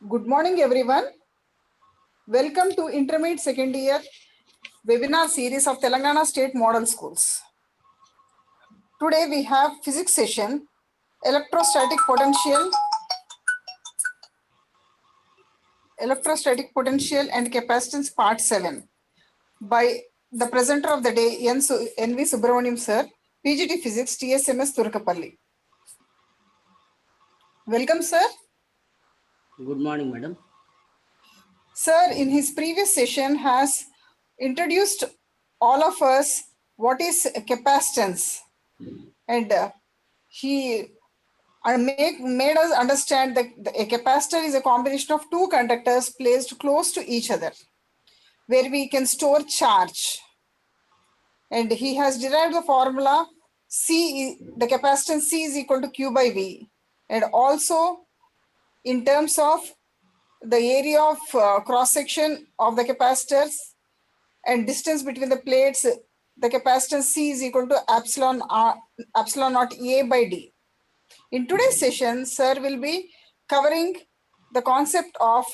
Good morning, everyone. Welcome to Intermediate Second Year webinar series of Telangana State Model Schools. Today we have physics session, electrostatic potential and capacitance part 7 by the presenter of the day N.V. Subramaniam sir, PGT Physics, TSMS Turkapalli. Welcome, sir. Good morning, madam. Sir, in his previous session has introduced all of us what is capacitance, and he made us understand that a capacitor is a combination of two conductors placed close to each other where we can store charge. And he has derived the formula the capacitance C is equal to Q by V, and also in terms of the area of cross section of the capacitors and distance between the plates, the capacitance C is equal to epsilon naught A by D. In today's session, sir will be covering the concept of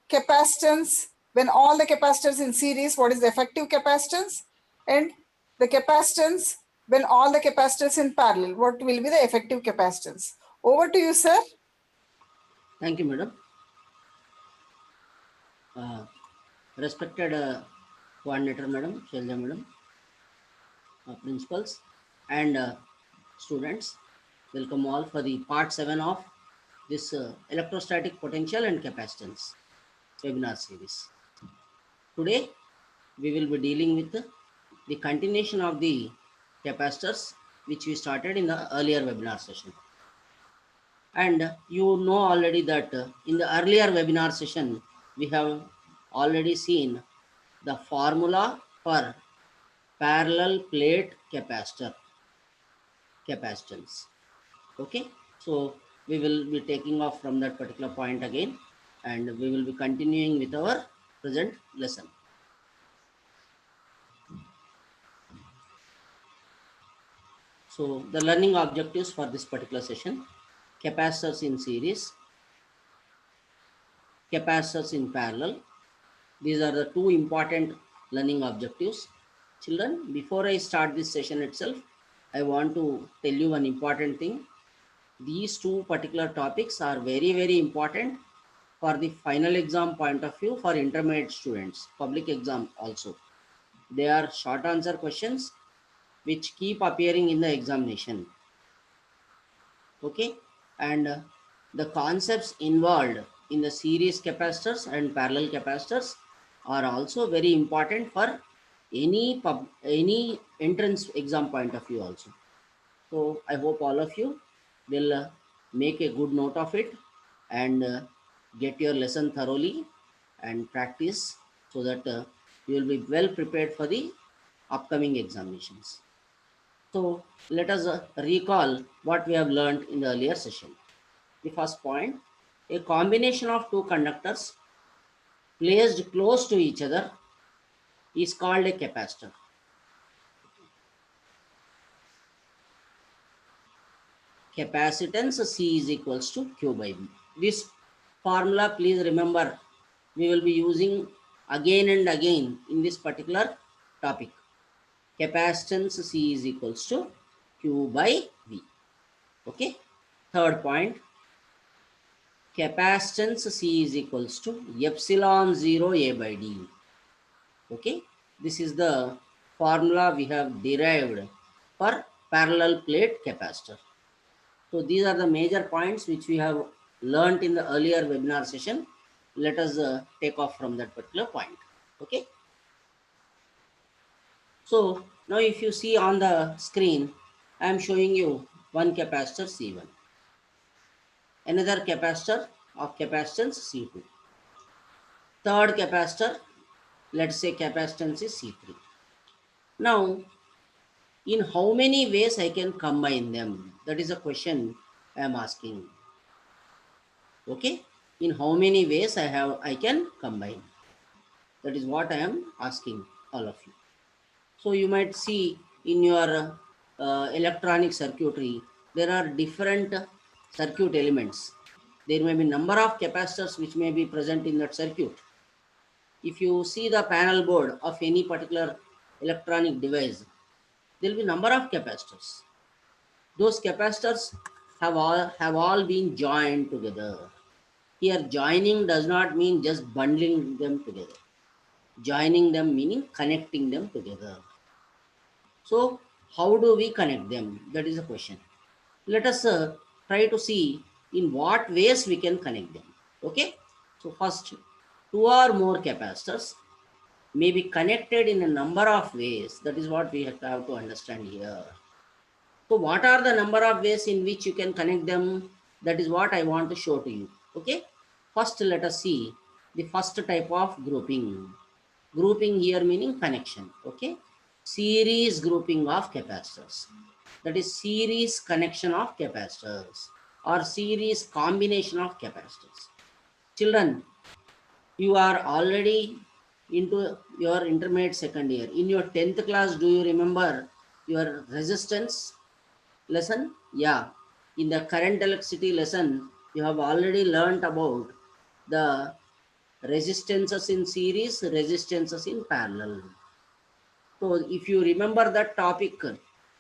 capacitance when all the capacitors in series, what is the effective capacitance, and the capacitance when all the capacitors in parallel, what will be the effective capacitance. Over to you, sir. Thank you, madam. Respected coordinator, madam, Shelja, madam, principals, and students, welcome all for the part 7 of this electrostatic potential and capacitance webinar series. Today, we will be dealing with the continuation of the capacitors which we started in the earlier webinar session. And you know already that in the earlier webinar session, we have already seen the formula for parallel plate capacitance. Okay, so we will be taking off from that particular point again, and we will be continuing with our present lesson. So the learning objectives for this particular session: capacitors in series, capacitors in parallel. These are the two important learning objectives. Children, before I start this session itself, I want to tell you one important thing. These two particular topics are very, very important for the final exam point of view for intermediate students, public exam also. They are short answer questions which keep appearing in the examination. Okay, and the concepts involved in the series capacitors and parallel capacitors are also very important for any entrance exam point of view also. So I hope all of you will make a good note of it and get your lesson thoroughly and practice so that you will be well prepared for the upcoming examinations. So let us recall what we have learned in the earlier session. The first point, a combination of two conductors placed close to each other is called a capacitor. Capacitance C is equals to Q by V. This formula, please remember, we will be using again and again in this particular topic. Capacitance C is equals to Q by V. Okay. Third point, capacitance C is equals to epsilon 0 A by D. Okay. This is the formula we have derived for parallel plate capacitor. So these are the major points which we have learned in the earlier webinar session. Let us take off from that particular point. Okay. So now if you see on the screen, I am showing you one capacitor C1, another capacitor of capacitance C2, third capacitor, let's say capacitance is C3. Now, in how many ways I can combine them? That is a question I am asking. Okay, in how many ways I can combine? That is what I am asking all of you. So you might see in your electronic circuitry, there are different circuit elements. There may be number of capacitors which may be present in that circuit. If you see the panel board of any particular electronic device, there will be number of capacitors. Those capacitors have all been joined together. Here joining does not mean just bundling them together. Joining them meaning connecting them together. So how do we connect them? That is the question. Let us try to see in what ways we can connect them. Okay. So first, two or more capacitors may be connected in a number of ways. That is what we have to understand here. So what are the number of ways in which you can connect them? That is what I want to show to you. Okay. First, let us see the first type of grouping. Grouping here meaning connection. Okay. Series grouping of capacitors. That is series connection of capacitors or series combination of capacitors. Children, you are already into your intermediate second year. In your 10th class, do you remember your resistance lesson? Yeah. In the current electricity lesson, you have already learnt about the resistances in series, resistances in parallel. So if you remember that topic,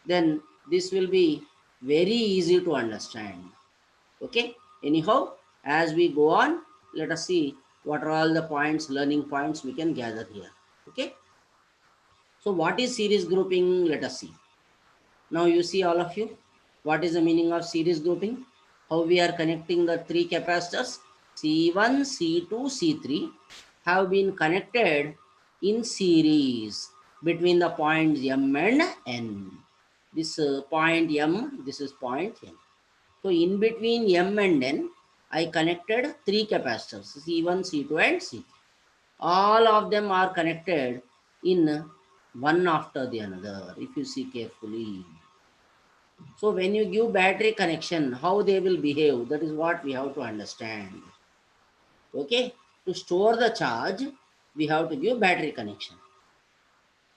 then this will be very easy to understand. Okay. Anyhow, as we go on, let us see what are all the points, learning points we can gather here. Okay. So what is series grouping? Let us see. Now you see all of you. What is the meaning of series grouping? How we are connecting the three capacitors C1, C2, C3 have been connected in series between the points M and N. This point M, this is point N. So in between M and N, I connected three capacitors C1, C2 and C3. All of them are connected in one after the another if you see carefully. So when you give battery connection, how they will behave, that is what we have to understand. Okay, to store the charge, we have to give battery connection.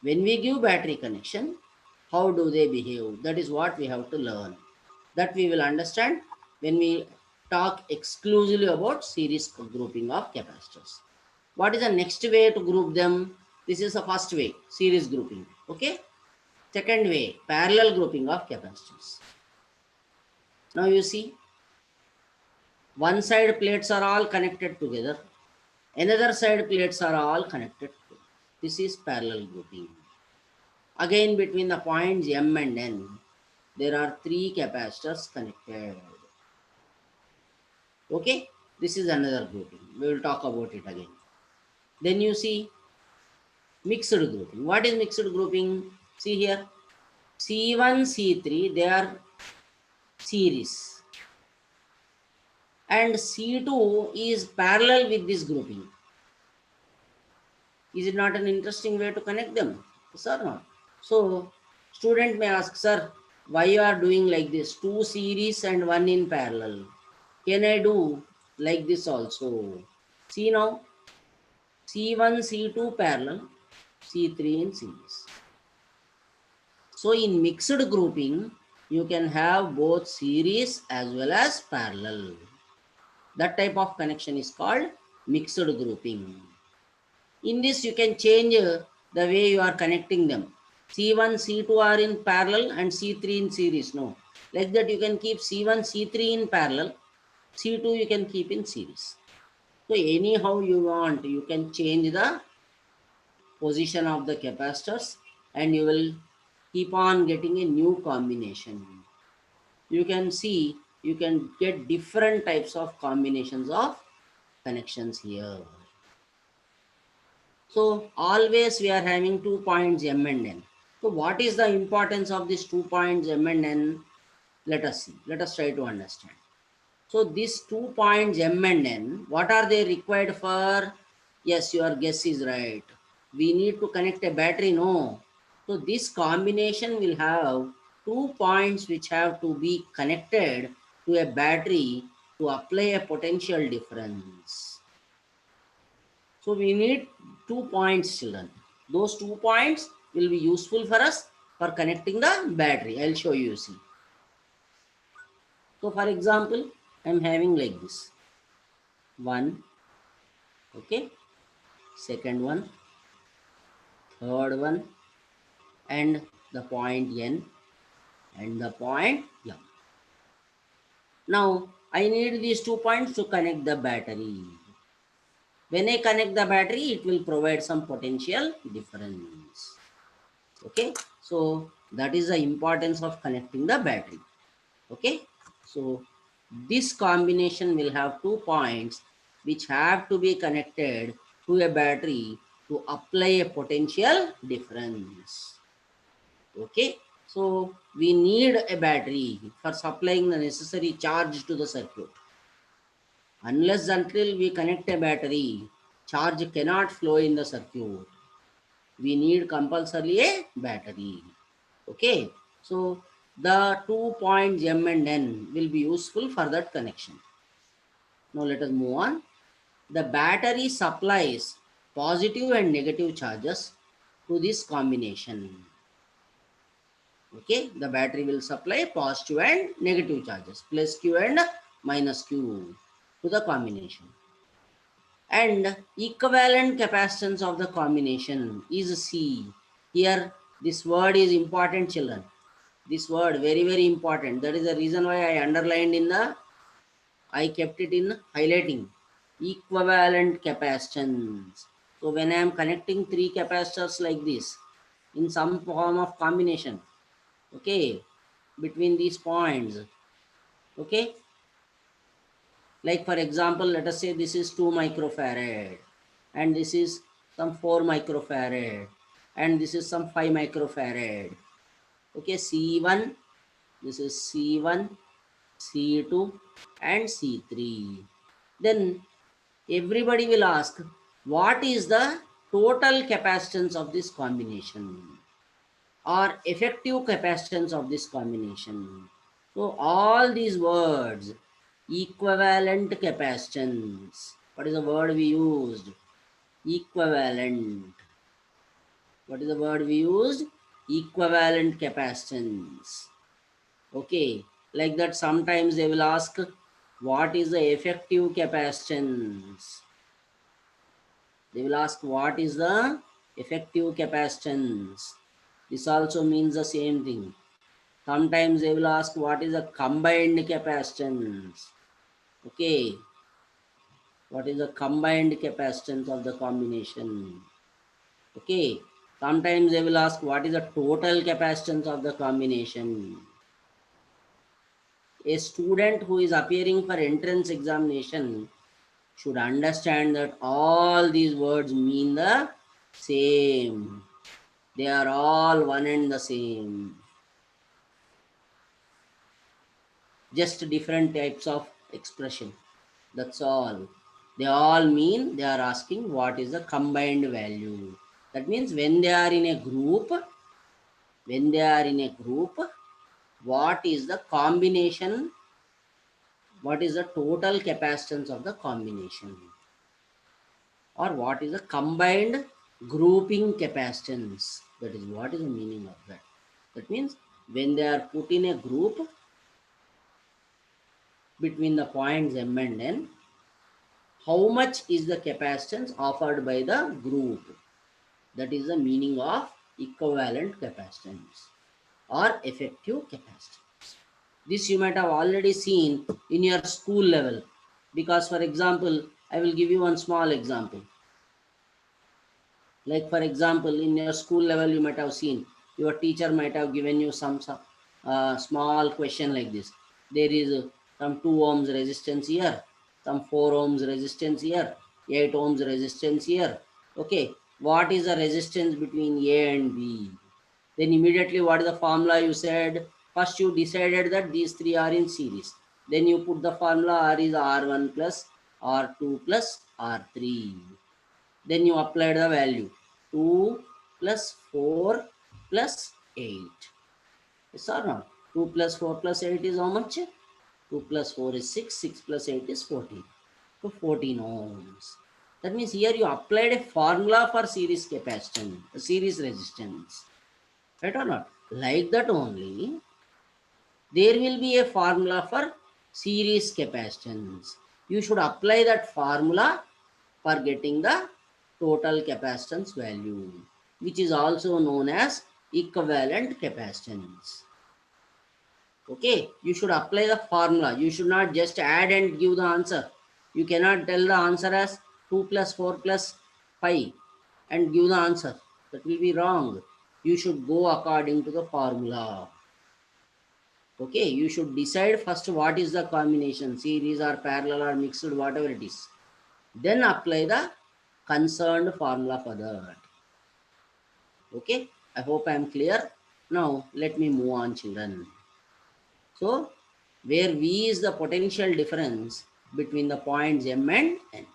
When we give battery connection, how do they behave? That is what we have to learn. That we will understand when we talk exclusively about series grouping of capacitors. What is the next way to group them? This is the first way, series grouping. Okay. Second way, parallel grouping of capacitors. Now you see, one side plates are all connected together. Another side plates are all connected together. This is parallel grouping. Again, between the points M and N, there are three capacitors connected. Okay, this is another grouping. We will talk about it again. Then you see mixed grouping. What is mixed grouping? See here, C1, C3, they are series. And C2 is parallel with this grouping. Is it not an interesting way to connect them? Yes or not? So, student may ask, sir, why you are doing like this? Two series and one in parallel. Can I do like this also? See now, C1, C2 parallel, C3 in series. So, in mixed grouping, you can have both series as well as parallel. That type of connection is called mixed grouping. In this, you can change the way you are connecting them. C1, C2 are in parallel and C3 in series. No. Like that, you can keep C1, C3 in parallel. C2 you can keep in series. So anyhow you want, you can change the position of the capacitors and you will keep on getting a new combination. You can see, you can get different types of combinations of connections here. So always we are having 2 points M and N. So what is the importance of these 2 points M and N? Let us see. Let us try to understand. So these 2 points M and N, what are they required for? Yes, your guess is right. We need to connect a battery, no. So this combination will have 2 points which have to be connected to a battery to apply a potential difference. So we need 2 points, children. Those 2 points will be useful for us for connecting the battery. I'll show you, see. So for example, I'm having like this. 1, okay, second one, third one, and the point N and the point M. Now I need these 2 points to connect the battery. When I connect the battery, it will provide some potential difference. Okay, so that is the importance of connecting the battery. Okay, so this combination will have 2 points which have to be connected to a battery to apply a potential difference. Okay, so we need a battery for supplying the necessary charge to the circuit. Unless until we connect a battery, charge cannot flow in the circuit. We need compulsorily a battery. Okay, so the 2 points M and N will be useful for that connection. Now let us move on. The battery supplies positive and negative charges to this combination. Okay, the battery will supply positive and negative charges, plus Q and minus Q to the combination. And equivalent capacitance of the combination is C. Here this word is important, children. This word very important. That is the reason why I underlined in the, I kept it in highlighting. Equivalent capacitance. So when I am connecting 3 capacitors like this in some form of combination, okay, between these points, okay, like for example, let us say this is 2 microfarad and this is some 4 microfarad and this is some 5 microfarad. Okay, C1, this is C1, C2 and C3. Then everybody will ask, what is the total capacitance of this combination or effective capacitance of this combination? So all these words, equivalent capacitance. What is the word we used? Equivalent. What is the word we used? Equivalent capacitance. Okay, like that sometimes they will ask, what is the effective capacitance? They will ask, what is the effective capacitance? This also means the same thing. Sometimes they will ask, what is the combined capacitance? Okay, what is the combined capacitance of the combination? Okay, sometimes they will ask, what is the total capacitance of the combination? A student who is appearing for entrance examination should understand that all these words mean the same. They are all one and the same. Just different types of expression. That's all. They all mean they are asking what is the combined value. That means when they are in a group, what is the combination? What is the total capacitance of the combination? Or what is the combined grouping capacitance? That is what is the meaning of that. That means when they are put in a group between the points M and N, how much is the capacitance offered by the group? That is the meaning of equivalent capacitance or effective capacitance. This you might have already seen in your school level, because for example, I will give you one small example. Like for example, in your school level, you might have seen, your teacher might have given you some small question like this. There is some 2 ohms resistance here, some 4 ohms resistance here, 8 ohms resistance here. Okay, what is the resistance between A and B? Then immediately what is the formula you said? First you decided that these 3 are in series. Then you put the formula R is R1 plus R2 plus R3. Then you applied the value 2 plus 4 plus 8. Yes or not? 2 plus 4 plus 8 is how much? 2 plus 4 is 6, 6 plus 8 is 14. So 14 ohms. That means here you applied a formula for series capacitance, series resistance. Right or not? Like that only, there will be a formula for series capacitance. you should apply that formula for getting the total capacitance value, which is also known as equivalent capacitance. Okay, you should apply the formula. You should not just add and give the answer. You cannot tell the answer as 2 plus 4 plus 5 and give the answer. That will be wrong. You should go according to the formula. Okay, you should decide first what is the combination, series or parallel or mixed, whatever it is. Then apply the concerned formula for that. Okay, I hope I am clear. Now let me move on, children. So where V is the potential difference between the points M and N.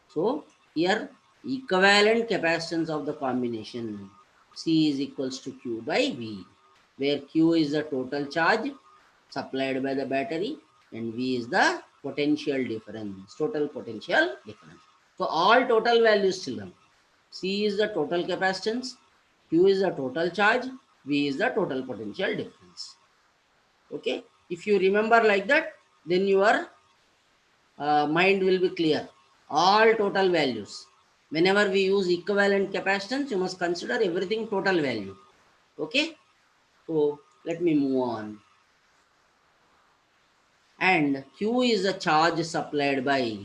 So here equivalent capacitance of the combination C is equals to Q by V, where Q is the total charge supplied by the battery and V is the potential difference, total potential difference. So all total values, children. C is the total capacitance, Q is the total charge, V is the total potential difference. Okay, if you remember like that, then your mind will be clear. All total values. Whenever we use equivalent capacitance, you must consider everything total value. Okay, so let me move on. And Q is the charge supplied by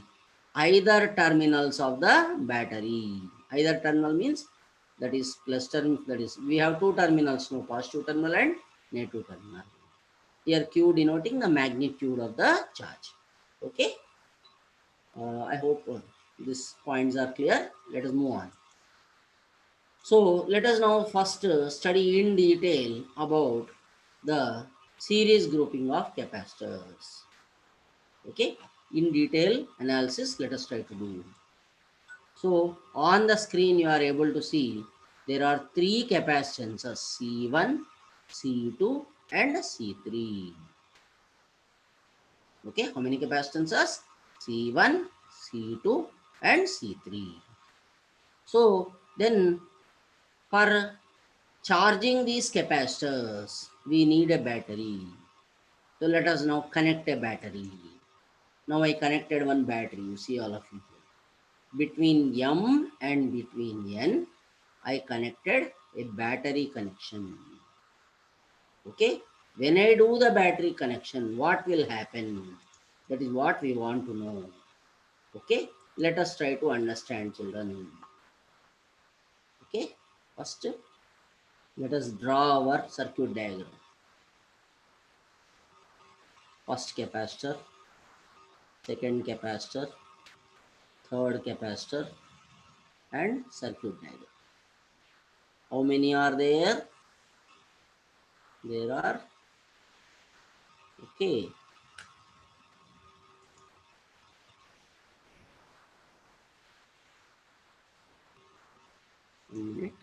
either terminals of the battery. Either terminal means that is plus terminal, that is we have two terminals, no, positive terminal and negative terminal. Here Q denoting the magnitude of the charge. Okay, I hope these points are clear. Let us move on. So let us now first study in detail about the series grouping of capacitors. Okay, in detail analysis let us try to do. So on the screen you are able to see there are three capacitances, C1, C2 and C3. Okay, how many capacitances? C1, C2 and C3. So then for charging these capacitors we need a battery. So let us now connect a battery. Now I connected one battery, you see all of you. Between M and between N, I connected a battery connection. Okay, when I do the battery connection, what will happen? That is what we want to know. Okay, let us try to understand, children. Okay, first let us draw our circuit diagram. First capacitor, second capacitor, third capacitor and circuit diagram. How many are there? There are, okay, a minute.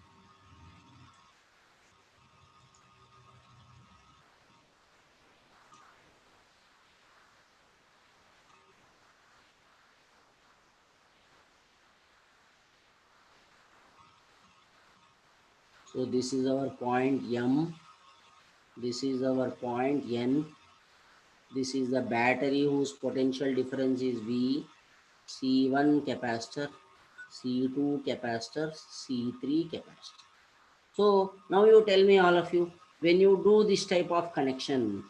So this is our point M, this is our point N, this is the battery whose potential difference is V, C1 capacitor, C2 capacitor, C3 capacitor. So now you tell me, all of you, when you do this type of connection,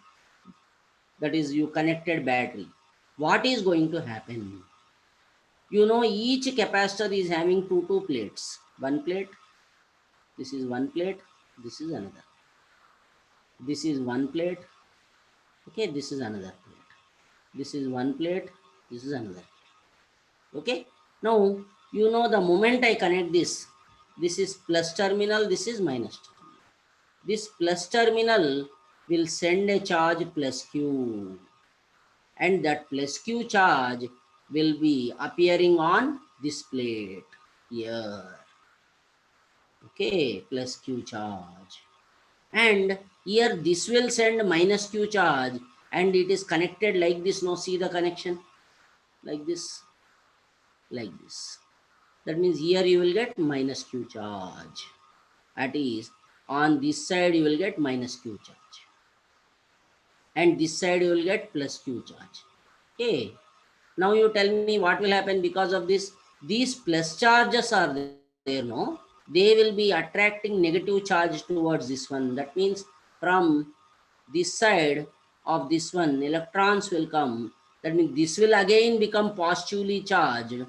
that is you connected battery, what is going to happen? You know each capacitor is having two plates. One plate, this is one plate, this is another. This is one plate, okay, this is another plate. This is one plate, this is another plate. Okay, now you know the moment I connect this is plus terminal, this is minus terminal. This plus terminal will send a charge plus Q, and that plus Q charge will be appearing on this plate here. Okay, plus Q charge. And here this will send minus Q charge and it is connected like this. Now see the connection like this, like this. That means here you will get minus Q charge. That is, on this side you will get minus Q charge. And this side you will get plus Q charge. Okay. Now you tell me what will happen because of this. These plus charges are there, no? They will be attracting negative charge towards this one. That means from this side of this one, electrons will come. That means this will again become positively charged.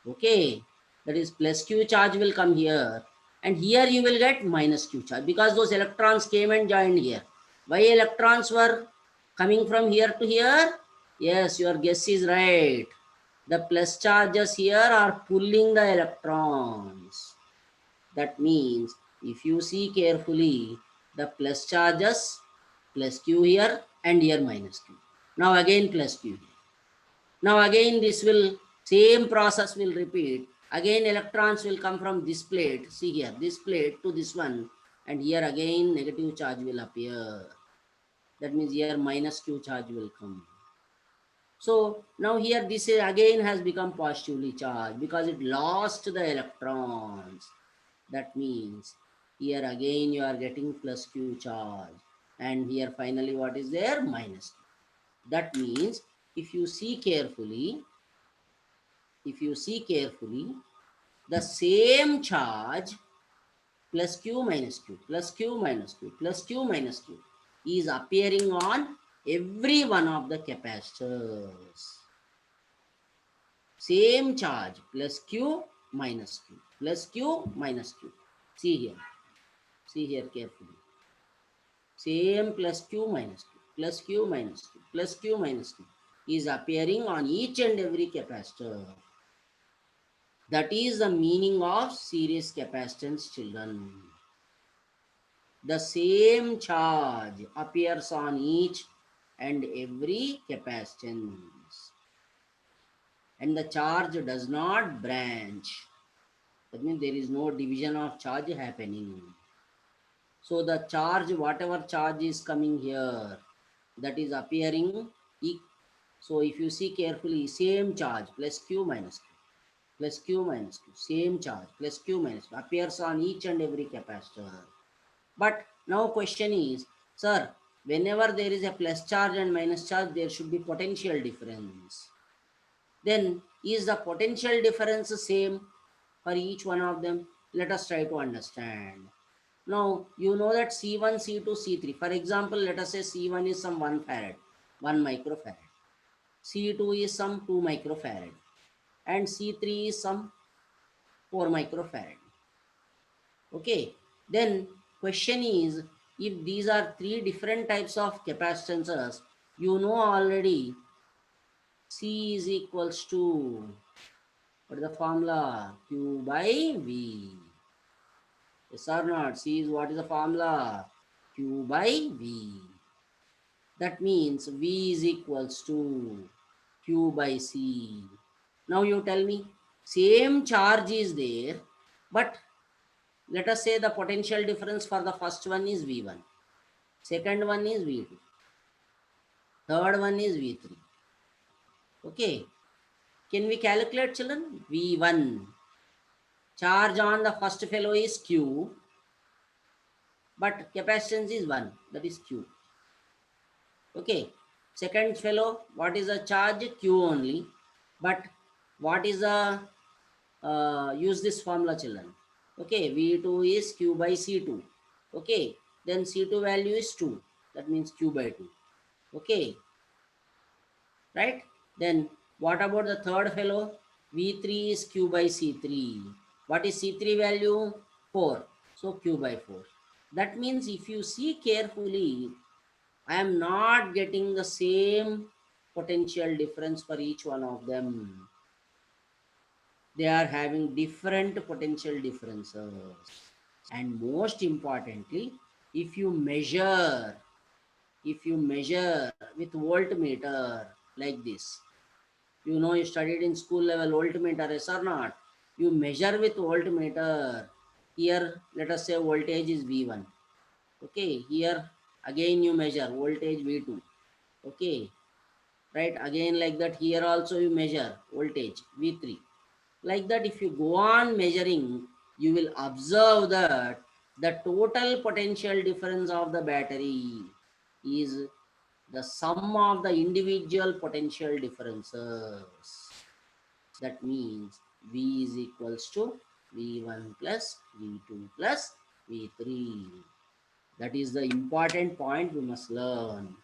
Okay, that is plus q charge will come here, and here you will get minus q charge because those electrons came and joined here. Why electrons were coming from here to here? Yes, your guess is right. The plus charges here are pulling the electrons. That means if you see carefully, the plus charges, plus q here and here minus q. Now again plus q here. Now again this will, same process will repeat. Again electrons will come from this plate, see here, this plate to this one, and here again negative charge will appear. That means here minus q charge will come. So now here this again has become positively charged because it lost the electrons. That means here again you are getting plus q charge, and here finally what is there? Minus q. That means if you see carefully, the same charge plus q minus q plus q minus q plus q minus q is appearing on every one of the capacitors. Same charge plus q minus q plus q minus q. See here carefully. Same plus q minus q plus q minus q plus q minus q is appearing on each and every capacitor. That is the meaning of series capacitance, children. The same charge appears on each and every capacitance, and the charge does not branch. That means there is no division of charge happening. So the charge, whatever charge is coming here, that is appearing. So if you see carefully, same charge plus q minus q plus q minus q, same charge plus q minus q appears on each and every capacitor. But now question is, sir, whenever there is a plus charge and minus charge, there should be potential difference. Then is the potential difference same for each one of them? Let us try to understand. Now you know that C1, C2, C3. For example, let us say C1 is some 1 farad, 1 microfarad. C2 is some 2 microfarad, and C3 is some 4 microfarad. Okay, then question is, if these are three different types of capacitances, you know already C is equals to, what is the formula? Q by V. Yes or not? C is, what is the formula? Q by V. That means V is equals to Q by C. Now you tell me, same charge is there, but let us say the potential difference for the first one is V1, second one is V2, third one is V3. Okay, can we calculate, children? V1, charge on the first fellow is Q, but capacitance is 1, that is Q. Okay, second fellow, what is the charge? Q only, but what is the, use this formula, children. Okay, V2 is Q by C2. Okay, then C2 value is 2, that means Q by 2. Okay, right? Then what about the third fellow? V3 is Q by C3. What is C3 value? 4, so Q by 4. That means if you see carefully, I am not getting the same potential difference for each one of them. They are having different potential differences. And most importantly, if you measure with voltmeter like this, you know, you studied in school level voltmeter, yes or not? You measure with voltmeter. Here let us say voltage is V1. Okay, here again you measure voltage V2. Okay, right, again like that, here also you measure voltage V3. Like that, if you go on measuring, you will observe that the total potential difference of the battery is the sum of the individual potential differences. That means V is equals to V1 plus V2 plus V3. That is the important point we must learn.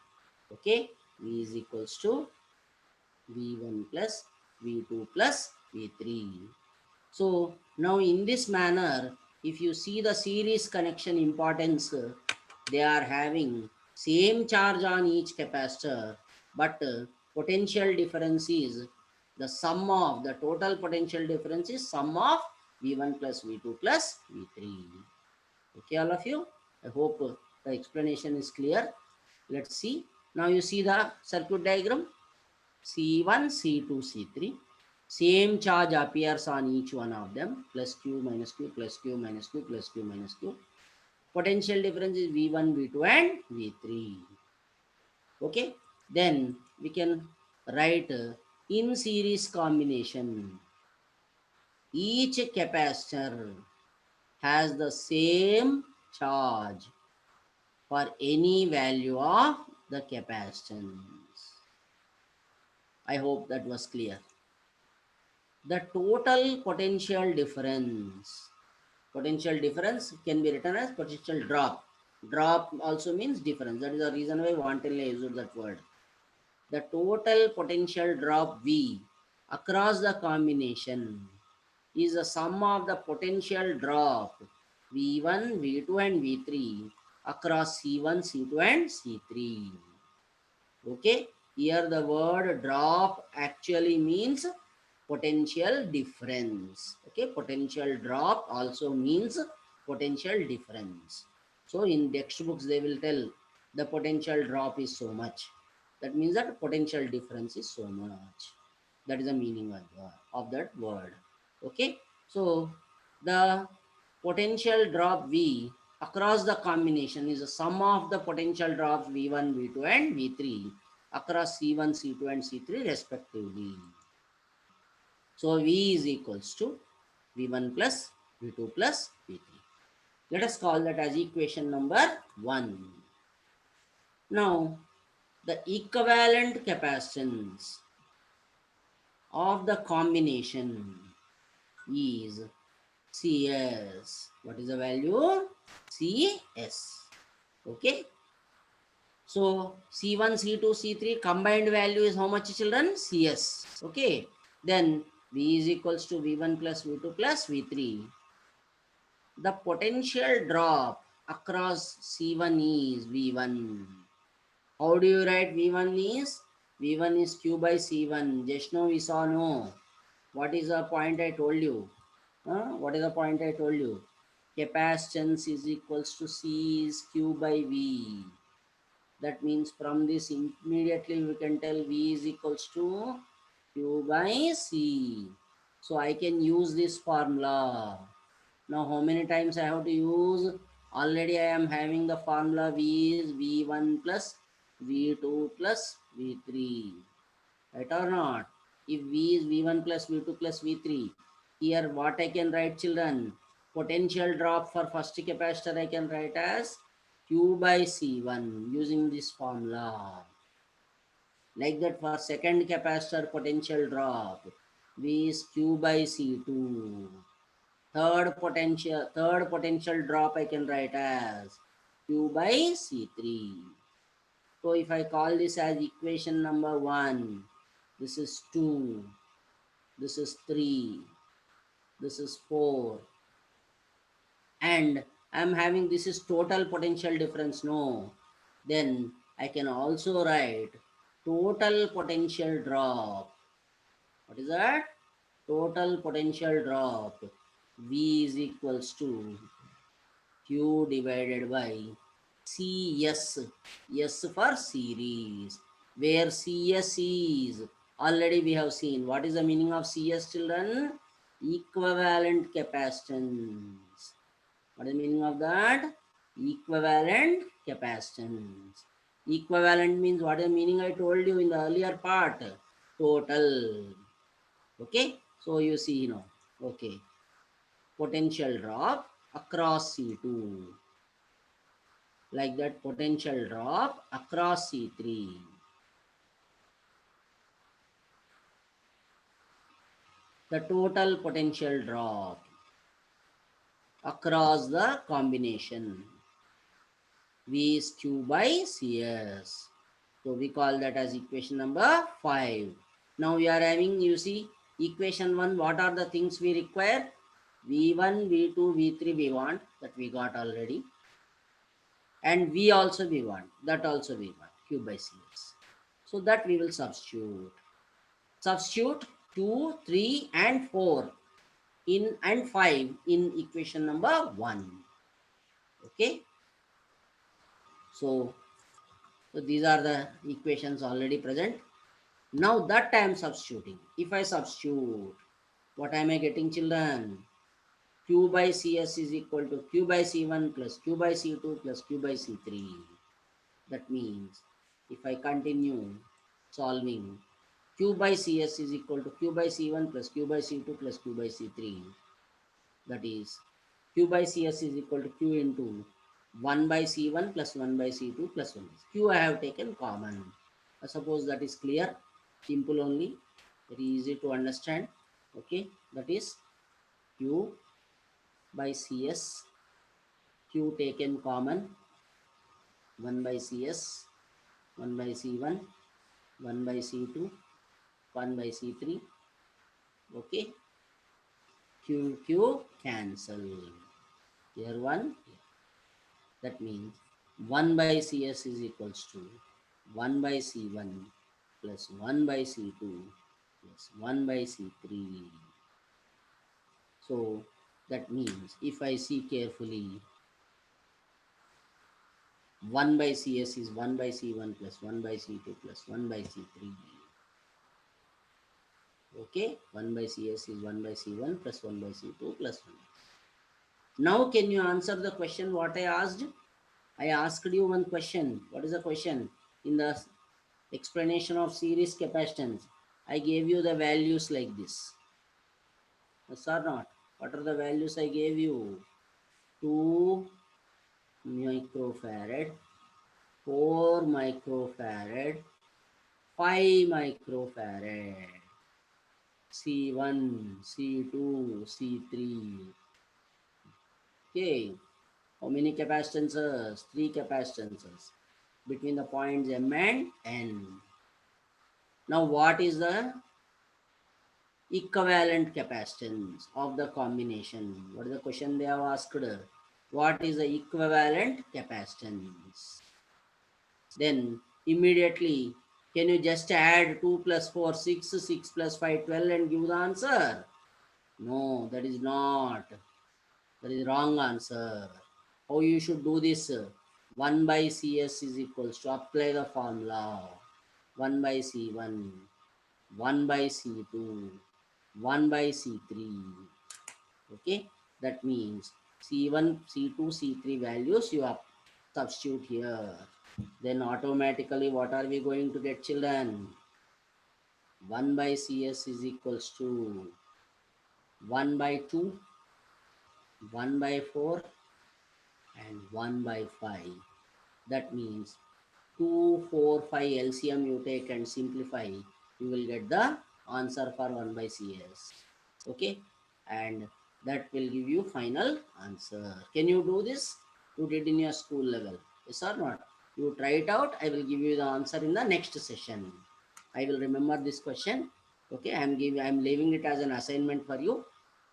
Okay, V is equals to V1 plus V2 plus V3. So now in this manner, if you see the series connection importance, they are having same charge on each capacitor, but potential difference is the sum of the total potential difference is sum of V1 plus V2 plus V3. Okay, all of you? I hope the explanation is clear. Let's see. Now you see the circuit diagram. C1, C2, C3. Same charge appears on each one of them. Plus Q minus Q plus Q minus Q plus Q minus Q. Potential difference is V1, V2 and V3. Okay. Then we can write in series combination. Each capacitor has the same charge for any value of the capacitance. I hope that was clear. The total potential difference can be written as potential drop. Drop also means difference. That is the reason why wantonly I used that word. The total potential drop V across the combination is the sum of the potential drop V1, V2 and V3 across C1, C2 and C3. Okay, here the word drop actually means potential difference. Okay, potential drop also means potential difference. So in textbooks they will tell the potential drop is so much. That means that potential difference is so much. That is the meaning of that word. Okay, so the potential drop V across the combination is the sum of the potential drops V1, V2 and V3 across C1, C2 and C3 respectively. So V is equals to V1 plus V2 plus V3. Let us call that as equation number 1. Now the equivalent capacitance of the combination is CS. What is the value? CS. Okay. So C1, C2, C3 combined value is how much, children? CS. Okay. Then V is equals to V1 plus V2 plus V3. The potential drop across C1 is V1. How do you write V1 is? V1 is Q by C1. Just now we saw, no. What is the point I told you? What is the point I told you? Capacitance is equals to C is Q by V. That means from this immediately we can tell V is equals to Q by C. So I can use this formula. Now how many times I have to use? Already I am having the formula V is V1 plus V2 plus V3. Right or not? If V is V1 plus V2 plus V3, here what I can write, children? Potential drop for first capacitor I can write as Q by C1 using this formula. Like that for second capacitor potential drop, V is Q by C2. Third potential drop I can write as Q by C3. So if I call this as equation number 1, this is 2, this is 3, this is 4, and I'm having this is total potential difference, no. Then I can also write total potential drop. What is that? Total potential drop. V is equals to Q divided by CS. S for series. Where CS is, already we have seen. What is the meaning of CS, children? Equivalent capacitance. What is the meaning of that? Equivalent capacitance. Equivalent means what is the meaning I told you in the earlier part? Total. Okay. So you see now. Okay. Potential drop across C2. like that potential drop across C3. The total potential drop across the combination V is Q by Cs. So we call that as equation number 5. Now we are having, you see, equation 1, what are the things we require? V1, V2, V3 we want, that we got already. And V also we want, that also we want, Q by Cs. So that we will substitute. Substitute 2, 3 and 4 in and 5 in equation number 1. Okay. So these are the equations already present. Now that I am substituting. If I substitute, what am I getting, children? Q by Cs is equal to Q by C1 plus Q by C2 plus Q by C3. That means if I continue solving, Q by Cs is equal to Q by C1 plus Q by C2 plus Q by C3. That is Q by Cs is equal to Q into 1 by C1 plus 1 by C2 plus 1. Q I have taken common. I suppose that is clear, simple only, very easy to understand. Okay, that is Q by Cs, Q taken common, 1 by Cs, 1 by C1, 1 by C2, 1 by C3. Okay, Q cancel. Here 1, that means 1 by Cs is equals to 1 by C1 plus 1 by C2 plus 1 by C3. So that means if I see carefully, 1 by Cs is 1 by C1 plus 1 by C2 plus 1 by C3. Okay, 1 by Cs is 1 by C1 plus 1 by C2 plus 1. Now can you answer the question what I asked? I asked you one question. What is the question? In the explanation of series capacitance, I gave you the values like this. Yes or not? What are the values I gave you? 2 microfarad, 4 microfarad, 5 microfarad, C1, C2, C3. Okay. How many capacitances? 3 capacitances between the points M and N. Now what is the equivalent capacitance of the combination? What is the question they have asked? What is the equivalent capacitance? Then immediately, can you just add 2 plus 4, 6, 6 plus 5, 12 and give the answer? No, that is not. That is wrong answer. How you should do this? 1 by Cs is equals to, apply the formula. 1 by C1, 1 by C2, 1 by C3. Okay, that means C1, C2, C3 values you have substitute here. Then automatically what are we going to get, children? 1 by Cs is equals to 1 by 2, 1 by 4 and 1 by 5. That means 2, 4, 5 LCM you take and simplify, you will get the answer for 1 by Cs. Okay, and that will give you final answer. Can you do this? You did in your school level, yes or not? You try it out. I will give you the answer in the next session. I will remember this question. Okay, I'm leaving it as an assignment for you.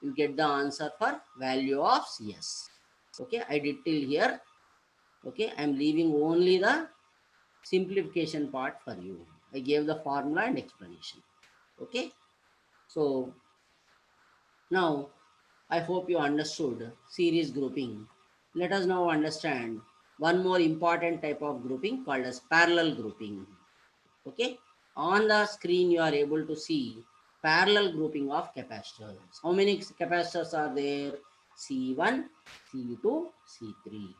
You get the answer for value of Cs. Okay, I did till here. Okay, I'm leaving only the simplification part for you. I gave the formula and explanation. Okay, so now I hope you understood series grouping. Let us now understand one more important type of grouping called as parallel grouping. Okay, on the screen you are able to see parallel grouping of capacitors. How many capacitors are there? C1, C2, C3.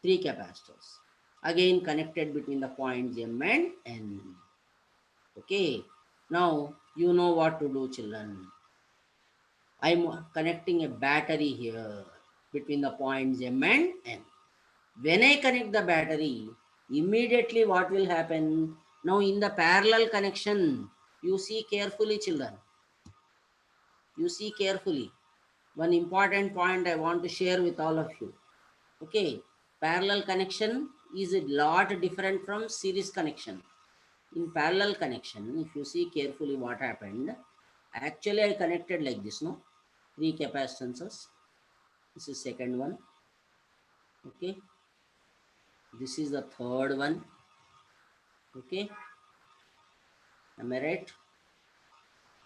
3 capacitors. Again connected between the points M and N. Okay, now you know what to do, children. I'm connecting a battery here between the points M and N. When I connect the battery, immediately what will happen? Now in the parallel connection, you see carefully children. You see carefully. One important point I want to share with all of you. Okay, parallel connection is a lot different from series connection. In parallel connection, if you see carefully what happened, actually I connected like this, no? Three capacitances. This is second one. Okay, this is the third one. Okay, am I right?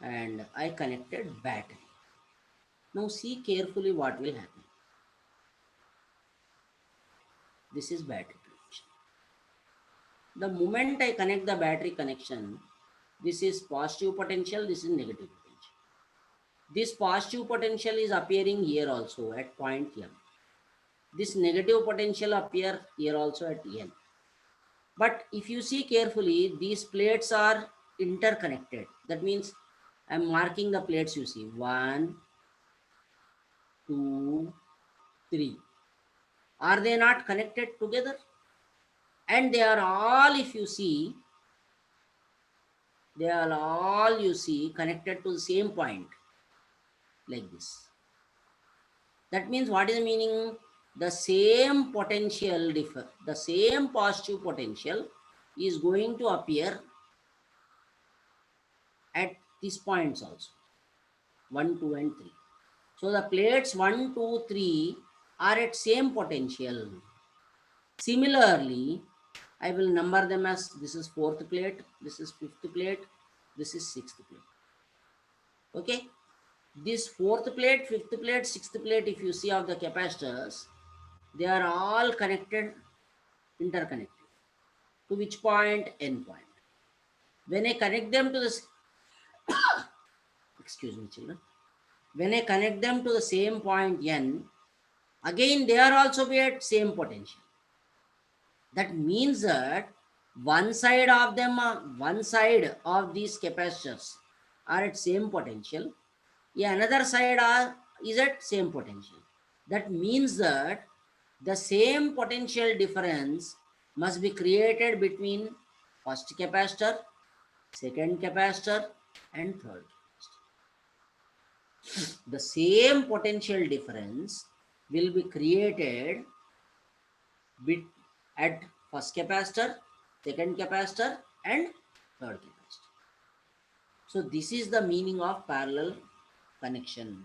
And I connected battery. Now see carefully what will happen. This is battery connection. The moment I connect the battery connection, this is positive potential, this is negative potential. This positive potential is appearing here also at point M. This negative potential appear here also at N. But if you see carefully, these plates are interconnected. That means I'm marking the plates, you see. 1, 2, 3. Are they not connected together? And they are all, if you see, they are all, you see, connected to the same point, like this. That means what is the meaning? The same potential differ, the same positive potential is going to appear at these points also, 1, 2, and 3. So the plates 1, 2, 3 are at same potential. Similarly, I will number them as this is fourth plate, this is fifth plate, this is sixth plate. Okay, this fourth plate, fifth plate, sixth plate, if you see of the capacitors, they are all connected, interconnected. To which point? N point. When I connect them to this, excuse me, children. When I connect them to the same point N, again they are also be at same potential. That means that one side of them, one side of these capacitors are at same potential. Yeah, another side is at same potential. That means that the same potential difference must be created between first capacitor, second capacitor, and third capacitor. The same potential difference will be created at first capacitor, second capacitor, and third capacitor. So this is the meaning of parallel connection.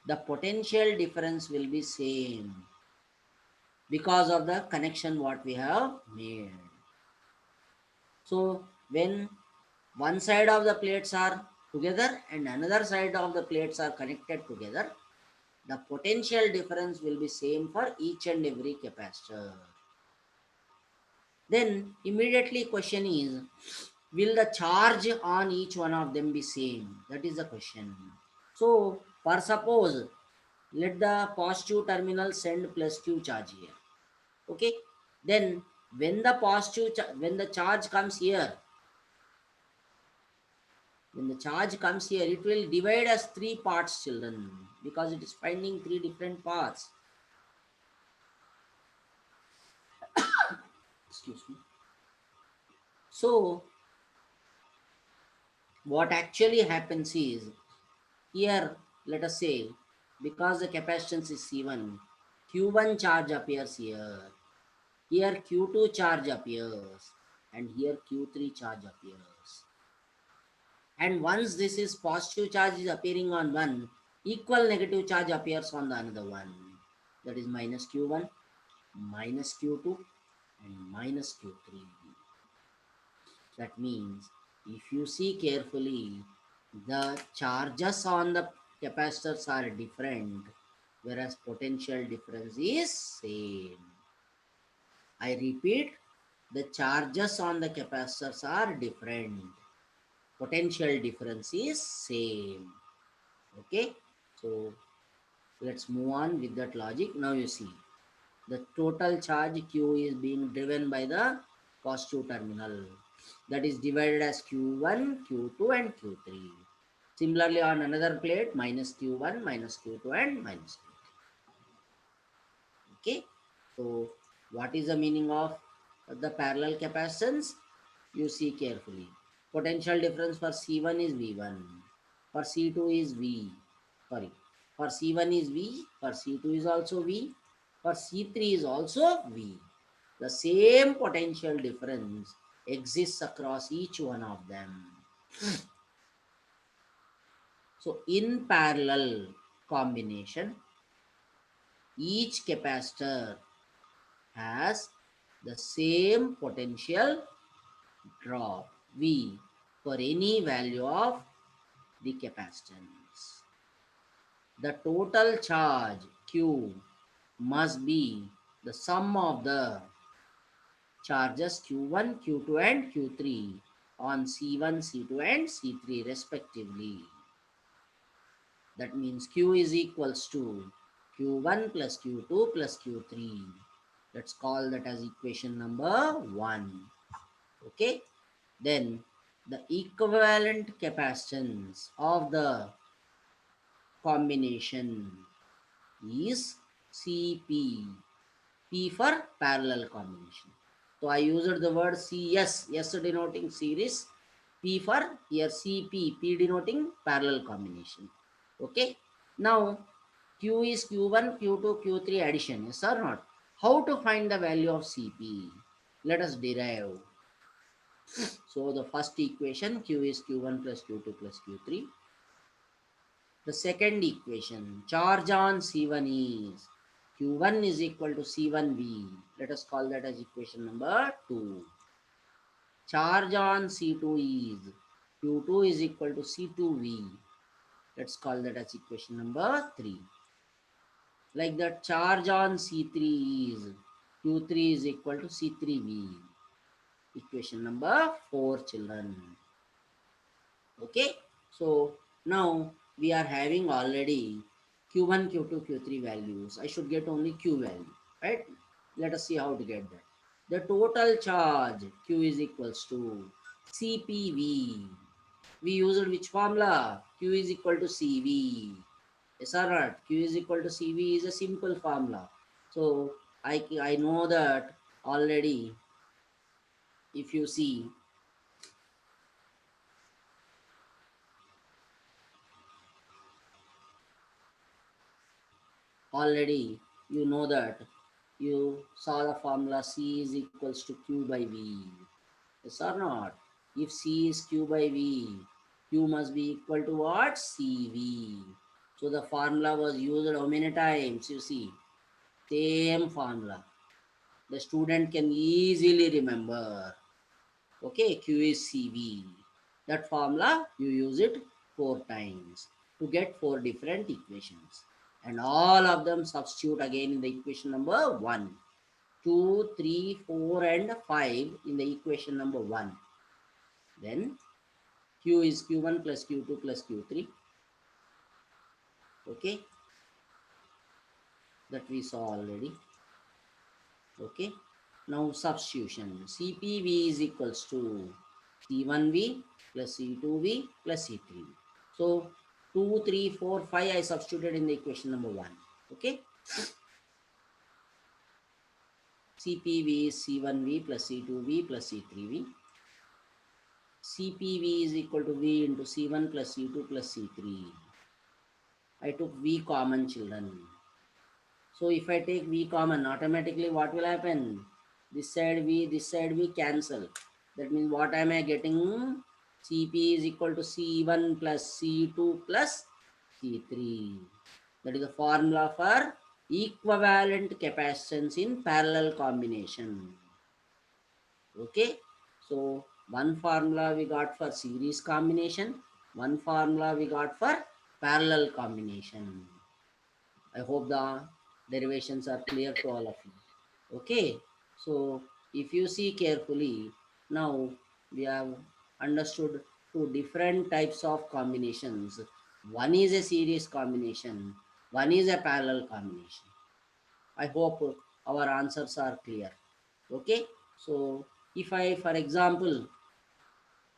The potential difference will be same because of the connection what we have made. So when one side of the plates are together and another side of the plates are connected together, the potential difference will be same for each and every capacitor. Then immediately question is, will the charge on each one of them be same? That is the question. So for suppose, let the positive terminal send plus Q charge here. Okay, then when the when the charge comes here, when the charge comes here, it will divide as three parts, children, because it is finding three different paths. Excuse me. So what actually happens is, here let us say, because the capacitance is C1, Q1 charge appears here, here Q2 charge appears, and here Q3 charge appears. And once this is positive charge is appearing on one, equal negative charge appears on the another one. That is minus Q1, minus Q2, and minus Q3. That means if you see carefully, the charges on the capacitors are different, whereas potential difference is same. I repeat, the charges on the capacitors are different. Potential difference is same. Okay, so let's move on with that logic. Now you see, the total charge Q is being driven by the positive terminal, that is divided as Q1, Q2, and Q3. Similarly, on another plate, minus Q1, minus Q2, and minus Q3. Okay, so What is the meaning of the parallel capacitance? You see carefully. Potential difference for C1 is V1. For C2 is V. Sorry. For C1 is V. For C2 is also V. For C3 is also V. The same potential difference exists across each one of them. So in parallel combination, each capacitor has the same potential drop V for any value of the capacitance. The total charge Q must be the sum of the charges Q1, Q2 and Q3 on C1, C2 and C3 respectively. That means Q is equals to Q1 plus Q2 plus Q3. Let's call that as equation number 1. Okay. Then the equivalent capacitance of the combination is CP. P for parallel combination. So I used the word CS, S denoting series, P for here CP, P denoting parallel combination. Okay. Now Q is Q1, Q2, Q3 addition, yes or not? How to find the value of CP? Let us derive. So the first equation Q is Q1 plus Q2 plus Q3. The second equation, charge on C1 is Q1 is equal to C1V. Let us call that as equation number 2. Charge on C2 is Q2 is equal to C2V. Let's call that as equation number 3. Like that, charge on C3 is Q3 is equal to C3V. Equation number 4, children. Okay, so now we are having already Q1, Q2, Q3 values. I should get only Q value, right? Let us see how to get that. The total charge Q is equals to CPV. We used which formula? Q is equal to CV. Yes or not? Q is equal to CV is a simple formula. So I know that already. If you see, already you know that you saw the formula C is equals to Q by V. Yes or not? If C is Q by V, Q must be equal to what? CV. So the formula was used how many times? You see, same formula. The student can easily remember. Okay, Q is CV. That formula, you use it 4 times to get 4 different equations. And all of them substitute again in the equation number 1. 2, 3, 4 and 5 in the equation number 1. Then Q is Q1 plus Q2 plus Q3. Okay, that we saw already. Okay, now substitution. CPV is equals to C1V plus C2V plus C3V. So 2, 3, 4, 5 I substituted in the equation number 1. Okay, CPV is C1V plus C2V plus C3V. CPV is equal to V into C1 plus C2 plus C3. I took V common, children. So if I take V common, automatically what will happen? This side V cancel. That means what am I getting? CP is equal to C1 plus C2 plus C3. That is the formula for equivalent capacitance in parallel combination. Okay, so one formula we got for series combination, one formula we got for parallel combination. I hope the derivations are clear to all of you. Okay, so if you see carefully, now we have understood two different types of combinations. One is a series combination, one is a parallel combination. I hope our answers are clear. Okay, so if I, for example,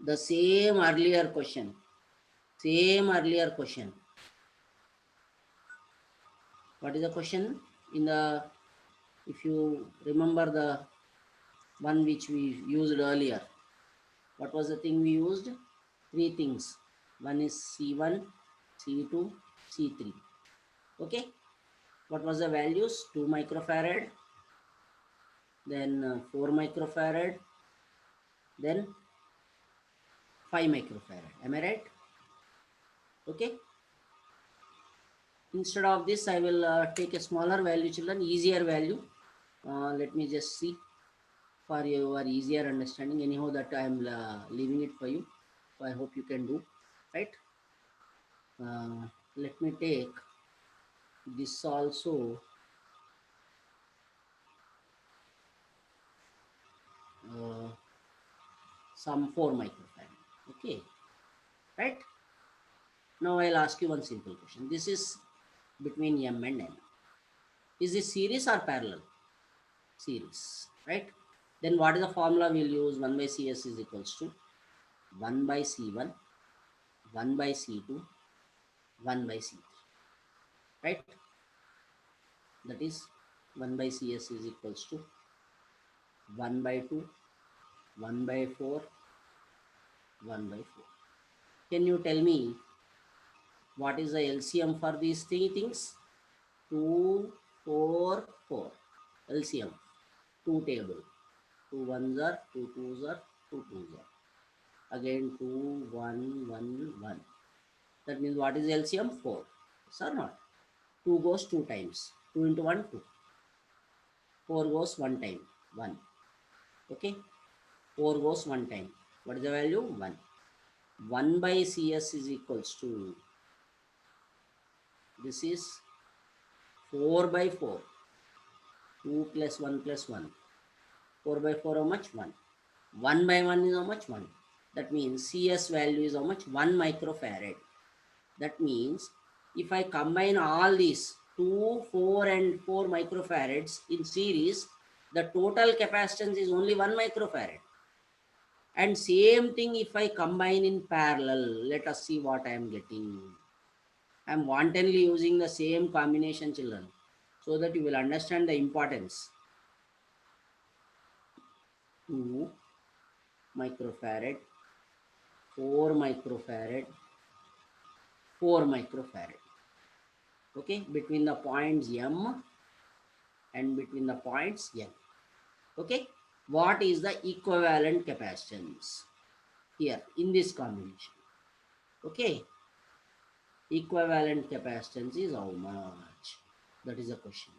the same earlier question, what is the question in the If you remember the one which we used earlier, what was the thing we used? Three things. One is C1, C2, C3. Okay. What was the values? 2 microfarad, then 4 microfarad, then 5 microfarad. Am I right? Okay. Instead of this, I will take a smaller value, children, easier value. Let me just see for your easier understanding. Anyhow, that I am leaving it for you. So I hope you can do, right? Let me take this also. Uh, some 4 microfarad. Okay, right? Now I'll ask you one simple question. This is between M and N. Is this series or parallel? Series, right? Then what is the formula we'll use? 1 by Cs is equals to 1 by C1, 1 by C2, 1 by C3, right? That is 1 by Cs is equals to 1 by 2, 1 by 4, 1 by 4. Can you tell me what is the LCM for these three things? 2, 4, 4. LCM. 2 table. 2 ones are, 2 twos are, 2 twos are. Again 2, 1, 1, 1. That means what is LCM? 4. Yes or not? 2 goes 2 times. 2 into 1, 2. 4 goes 1 time. 1. Okay. 4 goes 1 time. What is the value? 1. 1 by CS is equals to, this is 4 by 4. 2 plus 1 plus 1. 4 by 4 how much? 1. 1 by 1 is how much? 1. That means CS value is how much? 1 microfarad. That means if I combine all these 2, 4 and 4 microfarads in series, the total capacitance is only 1 microfarad. And same thing if I combine in parallel, let us see what I am getting. I am wantonly using the same combination, children, so that you will understand the importance. 2 microfarad, 4 microfarad, 4 microfarad. Okay, between the points M and between the points N. Okay, what is the equivalent capacitance here in this combination? Okay, equivalent capacitance is how much? That is the question.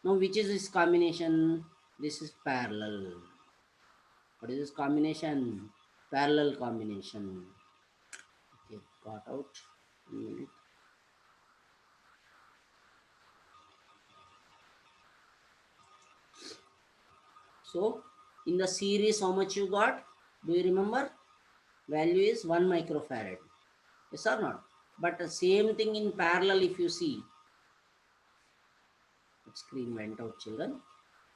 Now, which is this combination? This is parallel. What is this combination? Parallel combination. Okay, got out. 1 minute. So, in the series, how much you got? Do you remember? Value is 1 microfarad. Yes or not? But the same thing in parallel, if you see. Screen went out, children.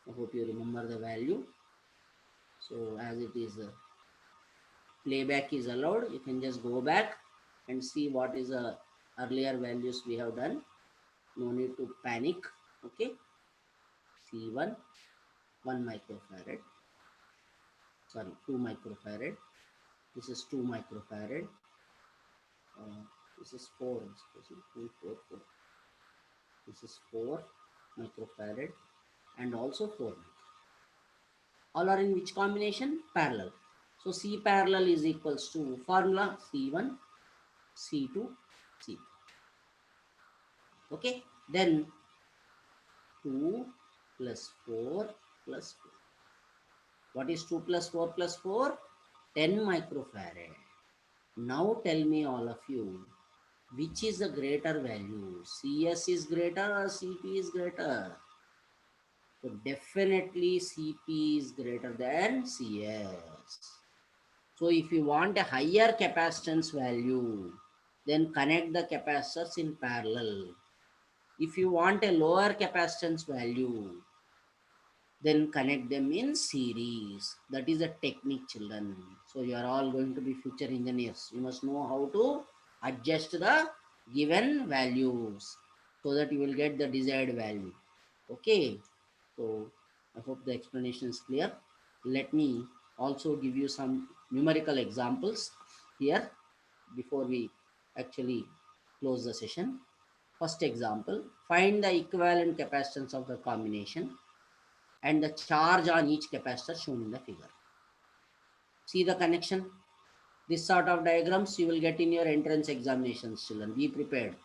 I hope you remember the value. So, as it is playback is allowed, you can just go back and see what is the earlier values we have done. No need to panic. Okay. C1, 1 microfarad. Sorry, 2 microfarad. This is 2 microfarad. This is 4. 2, 4, 4. This is 4 microfarad and also 4 microfarad. All are in which combination? Parallel. So C parallel is equals to formula C1, C2, C3. Okay. Then 2 plus 4 plus 4. What is 2 plus 4 plus 4? 10 microfarad. Now tell me all of you, which is the greater value? CS is greater or CP is greater? So definitely CP is greater than CS. So if you want a higher capacitance value, then connect the capacitors in parallel. If you want a lower capacitance value, then connect them in series. That is a technique, children. So you are all going to be future engineers. You must know how to adjust the given values so that you will get the desired value. Okay. So I hope the explanation is clear. Let me also give you some numerical examples here before we actually close the session. First example, find the equivalent capacitance of the combination and the charge on each capacitor shown in the figure. See the connection? This sort of diagrams you will get in your entrance examinations, children. Be prepared.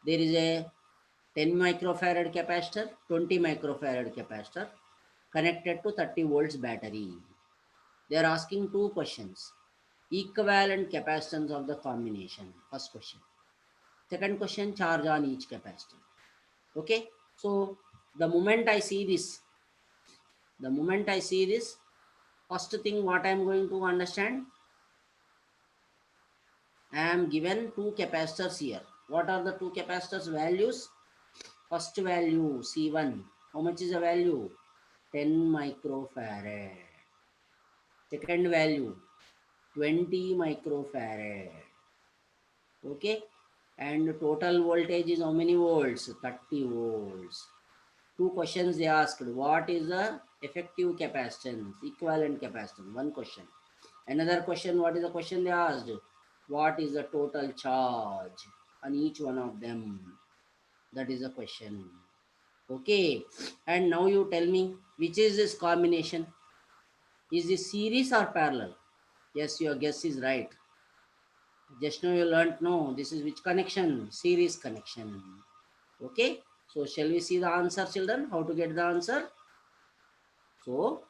There is a 10 microfarad capacitor, 20 microfarad capacitor connected to 30 volts battery. They are asking two questions. Equivalent capacitance of the combination. First question. Second question, charge on each capacitor. Okay. So the moment I see this, first thing what I am going to understand, I am given two capacitors here. What are the two capacitors values? First value C1. How much is the value? 10 microfarad. Second value 20 microfarad. Okay. And total voltage is how many volts? 30 volts. Two questions they asked. What is the effective capacitance? Equivalent capacitance. One question. Another question, what is the question they asked? What is the total charge on each one of them? That is the question. Okay. And now you tell me, which is this combination? Is this series or parallel? Yes, your guess is right. Just now you learnt, no, this is which connection? Series connection. Okay. So shall we see the answer, children? How to get the answer? So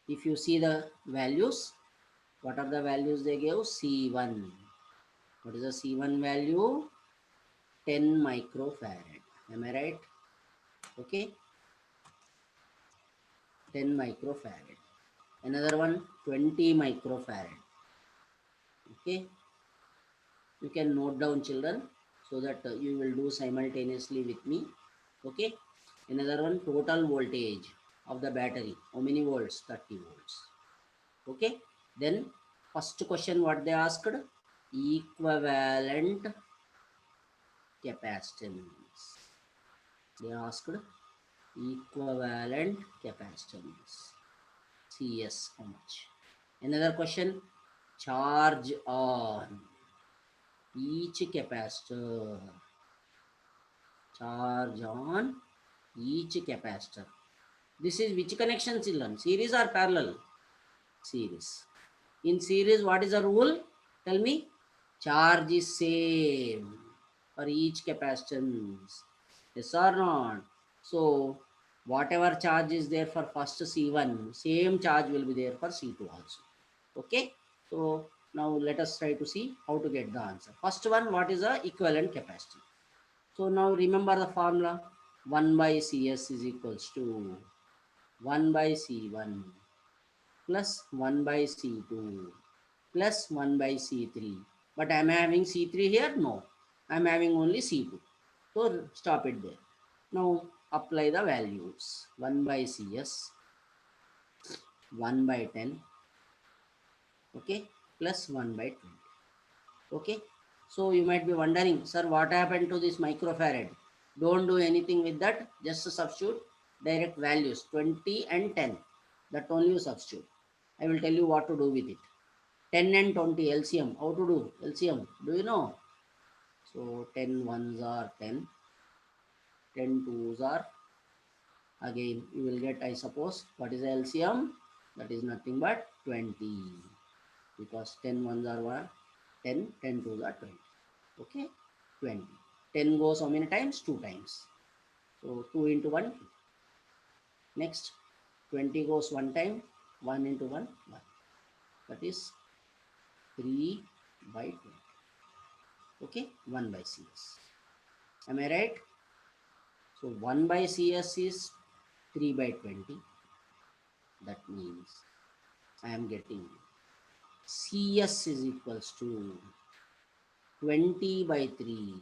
if you see the values, what are the values they gave? C1. What is the C1 value? 10 microfarad. Am I right? Okay. 10 microfarad. Another one, 20 microfarad. Okay. You can note down, children, so that you will do simultaneously with me. Okay. Another one, total voltage of the battery. How many volts? 30 volts. Okay. Then first question what they asked? Equivalent capacitance. They asked equivalent capacitance. CS how much? Another question, charge on each capacitor. Charge on each capacitor. This is which connection, children? Series or parallel? Series. In series, what is the rule? Tell me. Charge is same for each capacitance. Yes or not? So whatever charge is there for first C1, same charge will be there for C2 also. Okay. So now let us try to see how to get the answer. First one, what is the equivalent capacity? So now remember the formula. 1 by CS is equals to 1 by C1 plus 1 by C2 plus 1 by C3. But am I having C3 here? No. I am having only C2. So stop it there. Now apply the values. 1 by CS, 1 by 10, okay, plus 1 by 20. Okay. So you might be wondering, sir, what happened to this microfarad? Don't do anything with that. Just substitute direct values 20 and 10. That only you substitute. I will tell you what to do with it. 10 and 20 LCM. How to do LCM? Do you know? So 10 ones are 10, 10 twos are, again you will get, I suppose, what is the LCM? That is nothing but 20, because 10 ones are what? 10, 10 twos are 20. Okay, 20. 10 goes how many times? 2 times. So 2 into 1, 2. Next, 20 goes 1 time, 1 into 1, 1. That is 3 by 20. Okay, 1 by CS. Am I right? So 1 by CS is 3 by 20. That means I am getting CS is equals to 20 by 3.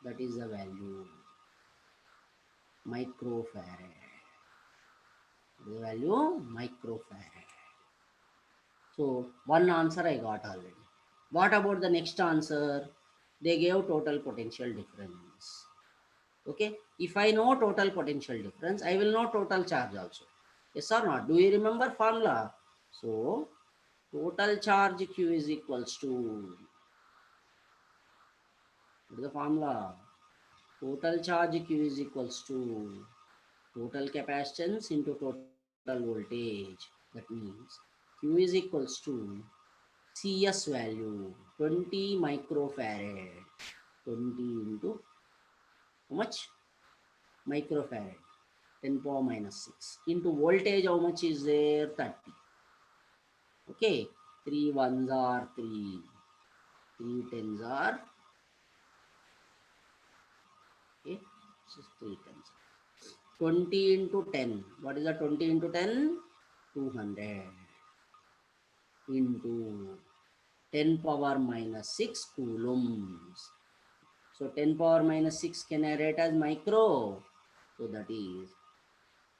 That is the value. Microfarad. The value microfarad. So one answer I got already. What about the next answer? They gave total potential difference. Okay, if I know total potential difference, I will know total charge also. Yes or not? Do you remember formula? So total charge Q is equals to, what is the formula? Total charge Q is equals to total capacitance into total voltage. That means Q is equals to CS value 20 microfarad. 20 into how much? Microfarad. 10 power minus 6 into voltage. How much is there? 30. Okay, 3 ones are 3, 3 tens are, okay, so 3 tens. 20 into 10. What is the 20 into 10? 200 into 10 power minus 6 coulombs. So 10 power minus 6 can I write as micro? So that is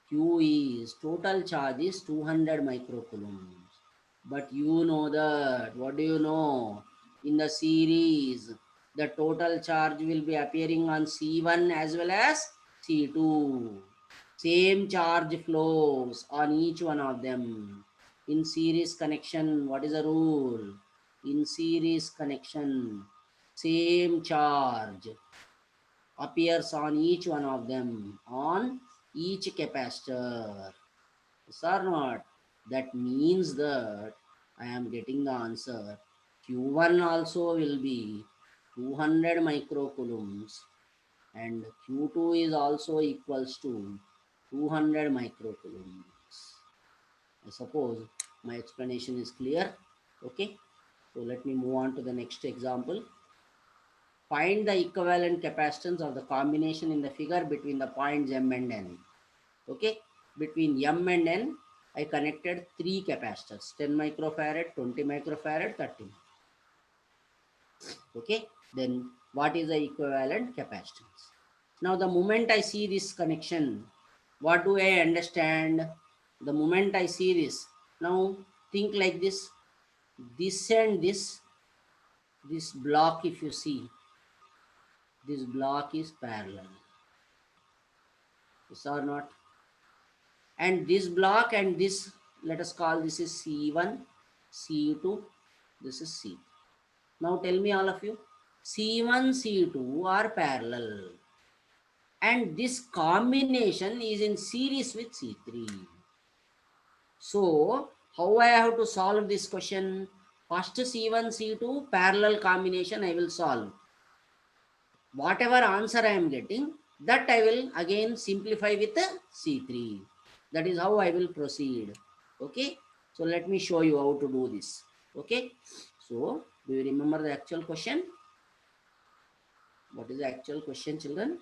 Q is total charge is 200 microcoulombs. But you know that, what do you know? In the series, the total charge will be appearing on C1 as well as C2. Same charge flows on each one of them. In series connection, what is the rule? In series connection, same charge appears on each one of them, on each capacitor. Yes or not? That means that I am getting the answer. Q1 also will be 200 microcoulombs and Q2 is also equals to 200 microcoulombs. I suppose my explanation is clear. Okay, so let me move on to the next example. Find the equivalent capacitance of the combination in the figure between the points M and N. Okay, between M and N, I connected 3 capacitors, 10 microfarad, 20 microfarad, 30. Okay, then what is the equivalent capacitance? Now the moment I see this connection, what do I understand? The moment I see this, now think like this and this block, if you see, this block is parallel. Yes or not? And this block and this, let us call this is C1, C2, this is C. Now tell me all of you, C1, C2 are parallel and this combination is in series with C3. So how I have to solve this question? First C1, C2 parallel combination I will solve. Whatever answer I am getting, that I will again simplify with C3. That is how I will proceed. Okay, so let me show you how to do this. Okay, so do you remember the actual question? What is the actual question, children?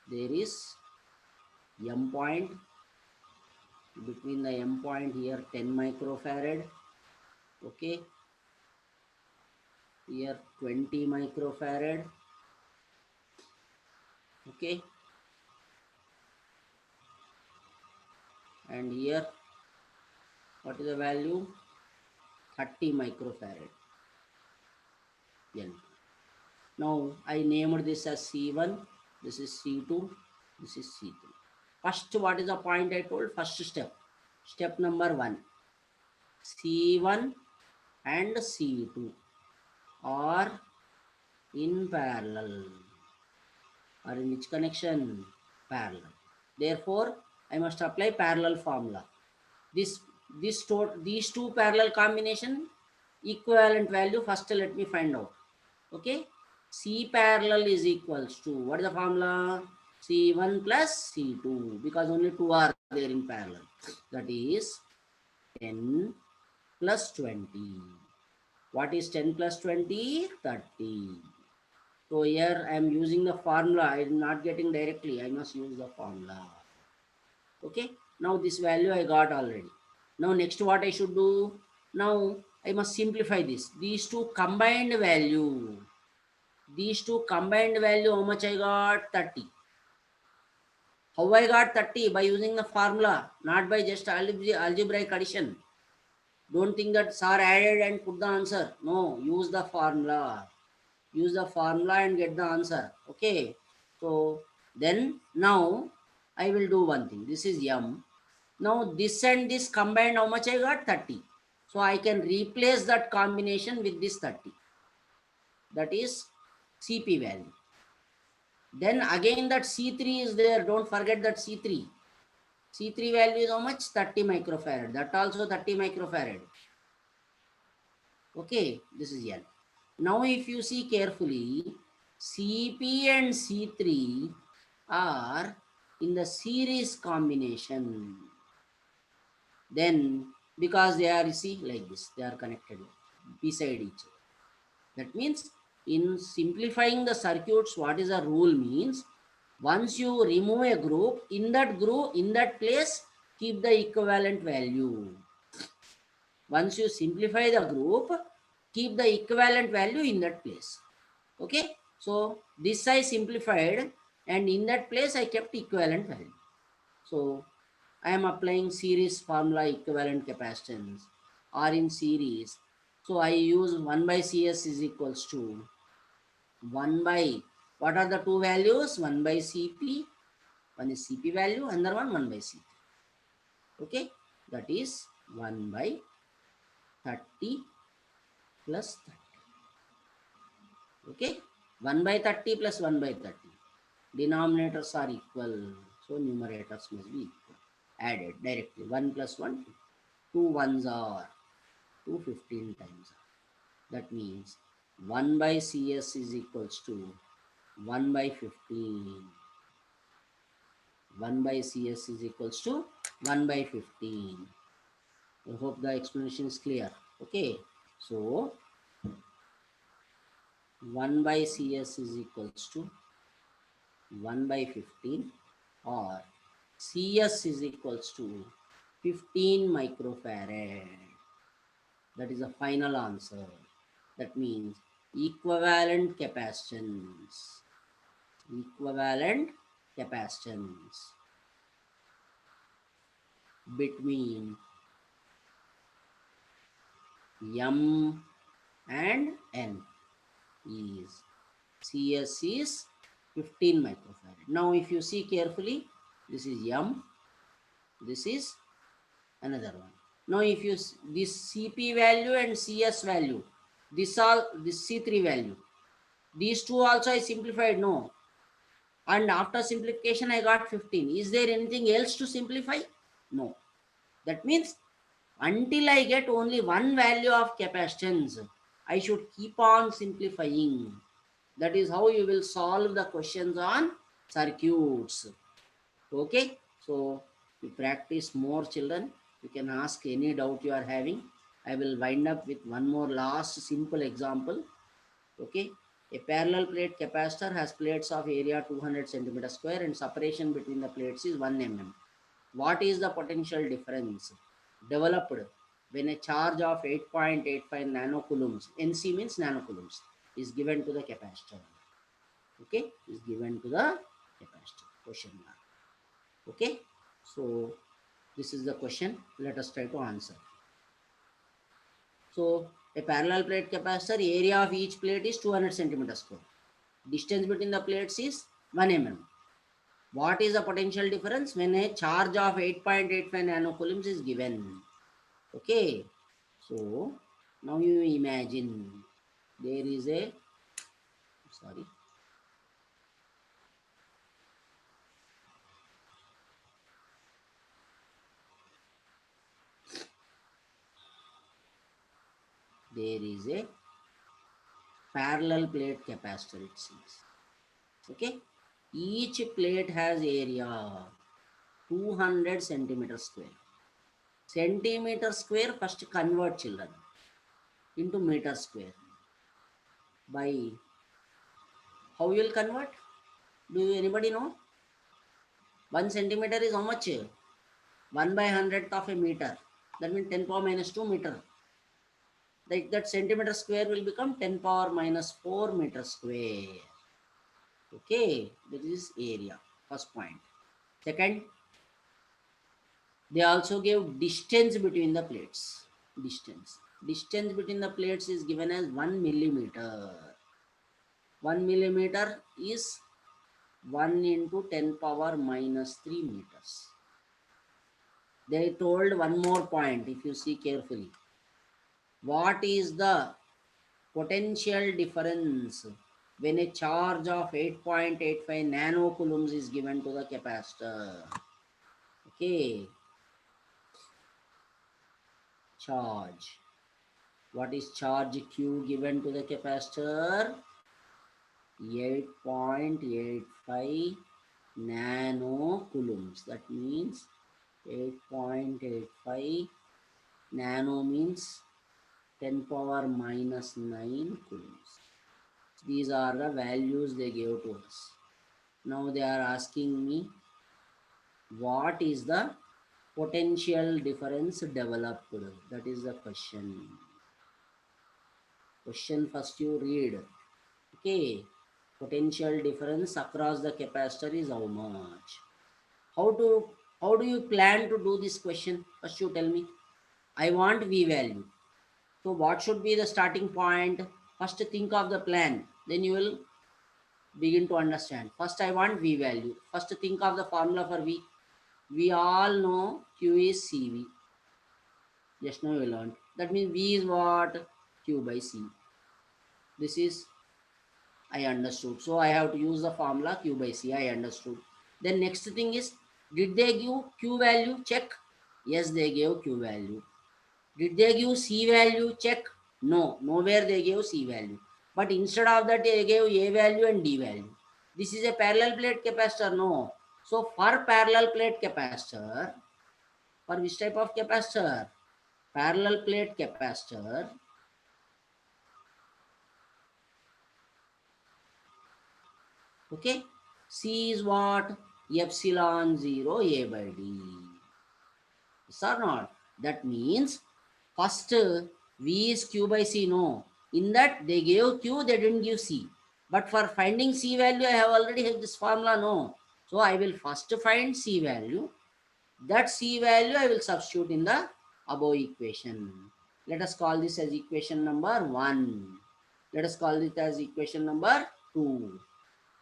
There is M point, between the M point here 10 microfarad. Okay, here 20 microfarad. Okay, and here what is the value? 30 microfarad. N. Now I named this as C1, this is C2, this is C3. First, what is the point I told? First step. Step number 1. C1 and C2 are in parallel. Or in which connection? Parallel. Therefore, I must apply parallel formula. These two parallel combination equivalent value, first let me find out. Okay, C parallel is equals to, what is the formula? C1 plus C2, because only two are there in parallel. That is 10 plus 20. What is 10 plus 20? 30. So here I am using the formula. I am not getting directly. I must use the formula. Okay, now this value I got already. Now next what I should do? Now I must simplify this. These two combined value, how much I got? 30. How I got 30? By using the formula, not by just algebraic addition. Don't think that sir added and put the answer. No, use the formula. use the formula and get the answer. Okay, so then now I will do one thing. This is m. Now this and this combined, how much I got? 30. So I can replace that combination with this 30. That is CP value. Then again that C3 is there. Don't forget that C3. C3 value is how much? 30 microfarad. That also 30 microfarad. Okay, this is L. Now if you see carefully, CP and C3 are in the series combination. Then because they are, you see, like this, they are connected beside each other. That means in simplifying the circuits, what is a rule means, once you remove a group, in that place, keep the equivalent value. Once you simplify the group, keep the equivalent value in that place. Okay, so this I simplified, and in that place I kept equivalent value. So I am applying series formula equivalent capacitance or in series. So I use 1 by CS is equals to 1 by, what are the two values? 1 by CP, one is CP value, another one by CP. Okay, that is 1 by 30 plus 30. Okay, 1 by 30 plus 1 by 30. Denominators are equal, so numerators must be equal. Added directly, 1 plus 1, 2 ones are 215 times. That means 1 by CS is equals to 1 by 15. 1 by CS is equals to 1 by 15. I hope the explanation is clear. Okay, so 1 by CS is equals to 1 by 15, or CS is equals to 15 microfarad. That is the final answer. That means equivalent capacitance. Equivalent capacitance between M and N is CS is 15 microfarad. Now if you see carefully, this is M, this is another one. Now if you this CP value and CS value, this C3 value, these two also I simplified, no, and after simplification I got 15. Is there anything else to simplify? No. That means until I get only one value of capacitance, I should keep on simplifying. That is how you will solve the questions on circuits. Okay, so you practice more, children. You can ask any doubt you are having. I will wind up with one more last simple example. Okay, a parallel plate capacitor has plates of area 200 centimeter square and separation between the plates is 1 mm. What is the potential difference developed when a charge of 8.85 nanocoulombs, NC means nanocoulombs, is given to the capacitor? Okay, is given to the capacitor. Question mark. Okay, so this is the question. Let us try to answer. So a parallel plate capacitor, area of each plate is 200 centimeter square. Distance between the plates is 1 mm. What is the potential difference when a charge of 8.85 nanocoulombs is given? Okay, so now you imagine there is a, sorry, there is a parallel plate capacitor, it seems. Okay, each plate has area 200 centimeter square. Centimeter square, first convert, children, into meter square. By how you will convert? Do anybody know? 1 centimeter is how much? 1 by 100th of a meter. That means 10 power minus 2 meter. Like that centimeter square will become 10 power minus 4 meter square. Okay, that is area. First point. Second, they also give distance between the plates. Distance between the plates is given as 1 millimeter. 1 millimeter is 1 into 10 power minus 3 meters. They told one more point, if you see carefully. What is the potential difference when a charge of 8.85 nanocoulombs is given to the capacitor? Okay, charge. What is charge Q given to the capacitor? 8.85 nanocoulombs. That means 8.85 nano means 10 power minus 9 coulombs. These are the values they gave to us. Now they are asking me what is the potential difference developed. That is the question. Question first you read. Okay. Potential difference across the capacitor is how much? How to how do you plan to do this question? First you tell me. I want V value. So what should be the starting point? First think of the plan. Then you will begin to understand. First I want V value. First think of the formula for V. We all know Q is CV. Just now we learned. That means V is what? Q by C. This is I understood. So I have to use the formula Q by C. I understood. Then next thing is, did they give Q value? Check. Yes, they gave Q value. Did they give C value? Check. No, nowhere they gave C value. But instead of that, they gave A value and D value. This is a parallel plate capacitor. No. So for parallel plate capacitor, for which type of capacitor? Parallel plate capacitor. Okay. C is what? Epsilon 0 A by D. Yes or not? That means first V is Q by C. No. In that they gave Q, they didn't give C. But for finding C value, I have already have this formula. No. So I will first find C value. That C value I will substitute in the above equation. Let us call this as equation number 1. Let us call it as equation number 2.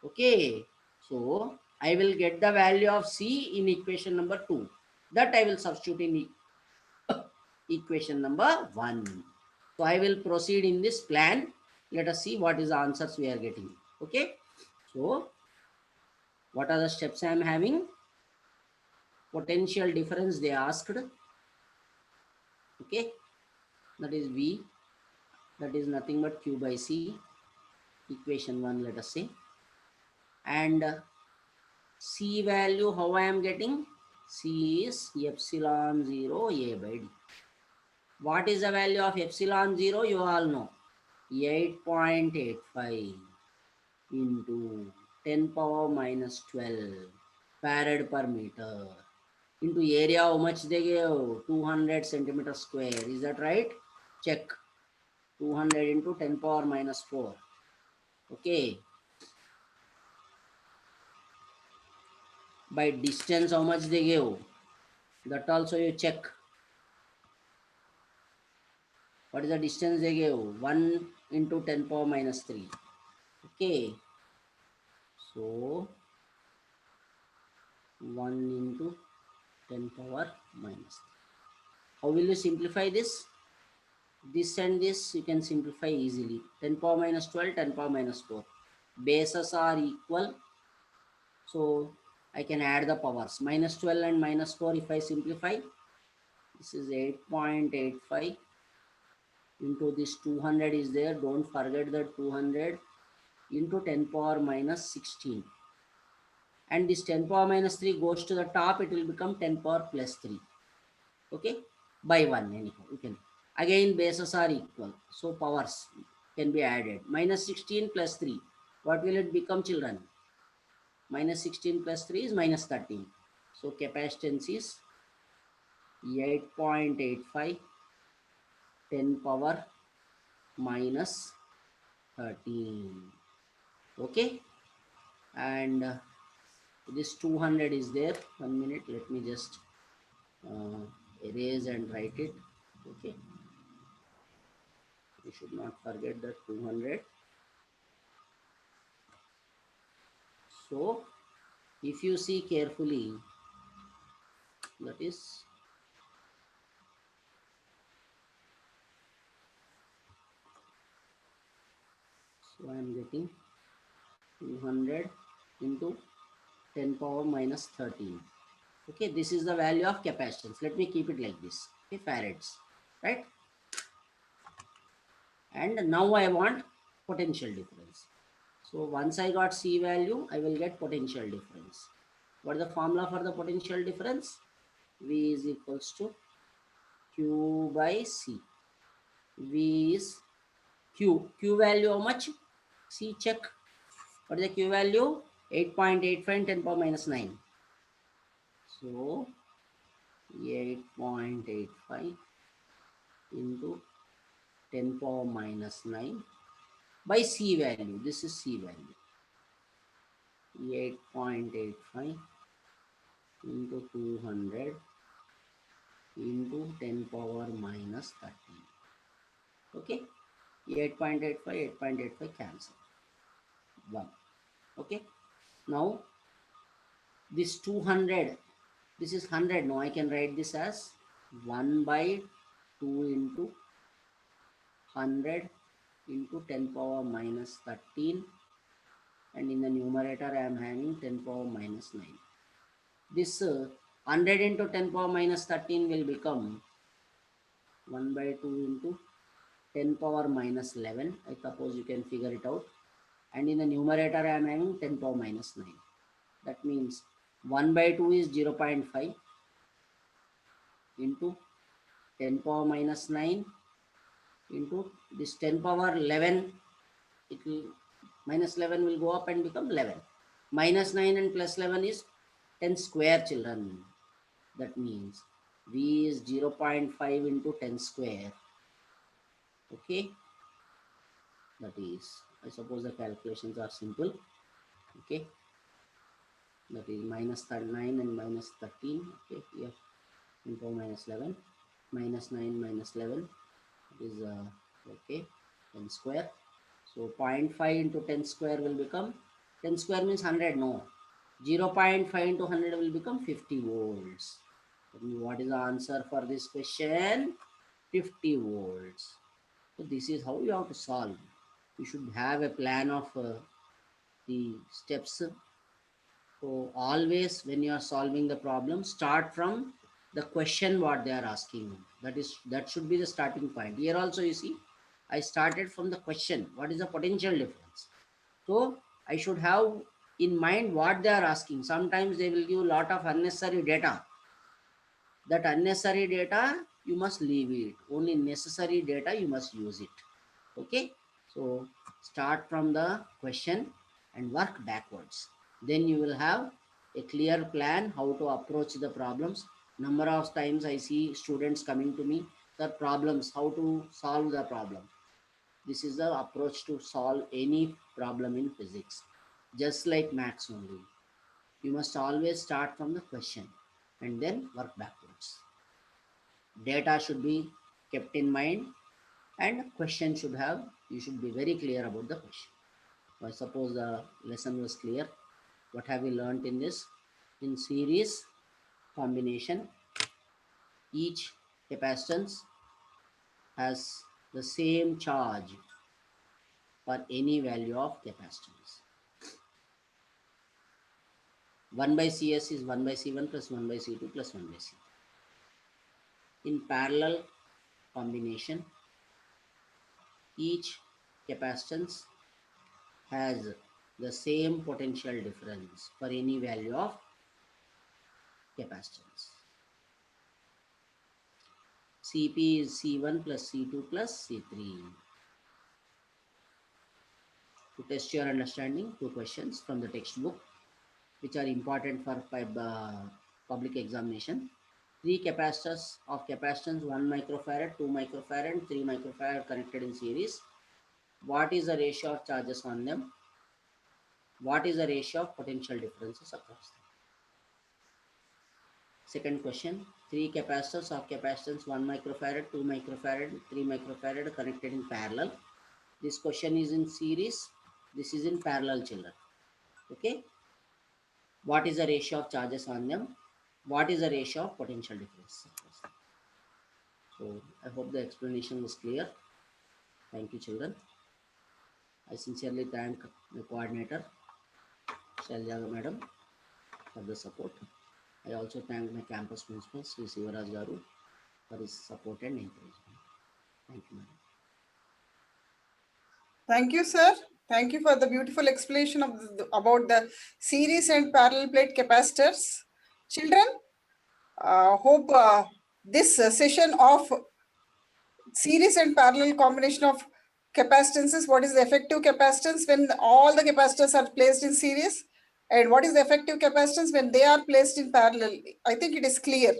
Okay. So I will get the value of C in equation number 2. That I will substitute in equation number 1. So I will proceed in this plan. Let us see what is the answers we are getting. Okay. So what are the steps I am having? Potential difference they asked. Okay. That is V. That is nothing but Q by C. Equation 1, let us say. And C value, how I am getting? C is epsilon 0 A by D. What is the value of epsilon 0? You all know. 8.85 into 10 power minus 12 farad per meter into area. How much they gave? 200 centimeter square. Is that right? Check. 200 into 10 power minus 4. Okay. By distance, how much they gave? That also you check. What is the distance they gave? 1 into 10 power minus 3. Okay. So 1 into 10 power minus 3. How will you simplify this? This and this you can simplify easily. 10 power minus 12, 10 power minus 4. Bases are equal. So I can add the powers. Minus 12 and minus 4 if I simplify. This is 8.85 into this 200 is there. Don't forget that 200 into 10 power minus 16. And this 10 power minus 3 goes to the top. It will become 10 power plus 3. Okay. By 1 anyhow. You can. Again bases are equal. So powers can be added. Minus 16 plus 3. What will it become, children? Minus 16 plus 3 is minus 13. So capacitance is 8.85 10 power minus 13. Okay. And this 200 is there. 1 minute. Let me just erase and write it. Okay. You should not forget that 200. So if you see carefully, that is so I am getting 200 into 10 power minus 13. Okay, this is the value of capacitance. Let me keep it like this. Okay, farads, right? And now I want potential difference. So once I got C value, I will get potential difference. What is the formula for the potential difference? V is equals to Q by C. V is Q. Q value how much? C check. What is the Q value? 8.85 10 power minus 9. So 8.85 into 10 power minus 9 by C value. This is C value. 8.85 into 200 into 10 power minus 13. Okay, 8.85, 8.85 cancel. 1. Okay, now this 200, this is 100. Now I can write this as 1 by 2 into 100 into 10 power minus 13, and in the numerator I am having 10 power minus 9. This 100 into 10 power minus 13 will become 1 by 2 into 10 power minus 11. I suppose you can figure it out. And in the numerator I am having 10 power minus 9. That means 1 by 2 is 0.5 into 10 power minus 9 into this 10 power 11. It will minus 11 will go up and become 11. Minus 9 and plus 11 is 10 square, children. That means V is 0.5 into 10 square. Okay, that is, I suppose the calculations are simple. Okay, that is minus 9 and minus 13. Okay, here 10 power minus 11 minus 9 minus 11 is okay, 10 square. So 0.5 into 10 square will become, 10 square means 100. No, 0.5 into 100 will become 50 volts. What is the answer for this question? 50 volts. So this is how you have to solve. You should have a plan of the steps. So always when you are solving the problem, start from the question what they are asking. That should be the starting point. Here also you see, I started from the question. What is the potential difference? So I should have in mind what they are asking. Sometimes they will give a lot of unnecessary data. That unnecessary data you must leave it. Only necessary data you must use it. Okay, so start from the question and work backwards. Then you will have a clear plan how to approach the problems. Number of times I see students coming to me, the problems, how to solve the problem. This is the approach to solve any problem in physics. Just like maths only, you must always start from the question and then work backwards. Data should be kept in mind, and question should have, you should be very clear about the question. I suppose the lesson was clear. What have we learned in this? In series combination, each capacitance has the same charge for any value of capacitance. 1 by Cs is 1 by C1 plus 1 by C2 plus 1 by C3. In parallel combination, each capacitance has the same potential difference for any value of capacitance. Cp is C1 plus C2 plus C3. To test your understanding, 2 questions from the textbook which are important for public examination. 3 capacitors of capacitance 1 microfarad, 2 microfarad, 3 microfarad connected in series. What is the ratio of charges on them? What is the ratio of potential differences across them? Second question, 3 capacitors of capacitance 1 microfarad, 2 microfarad, 3 microfarad connected in parallel. This question is in series. This is in parallel, children. Okay. what is the ratio of charges on them, what is the ratio of potential difference. So I hope the explanation was clear. Thank you, children. I sincerely thank the coordinator, Shalja Madam, for the support. I also thank my campus principal, Sri Sivaraj Garu, for his support and encouragement. Thank you, madam. Thank you, sir. Thank you for the beautiful explanation about the series and parallel plate capacitors. Children, hope this session of series and parallel combination of capacitances, what is the effective capacitance when all the capacitors are placed in series, and what is the effective capacitance when they are placed in parallel? I think it is clear.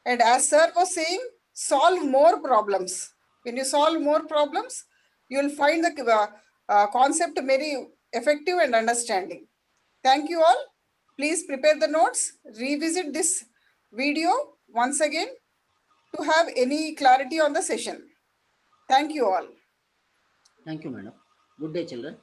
And as sir was saying, solve more problems. When you solve more problems, you will find the concept very effective and understanding. Thank you all. Please prepare the notes, revisit this video once again to have any clarity on the session. Thank you all. Thank you, madam. Good day, children.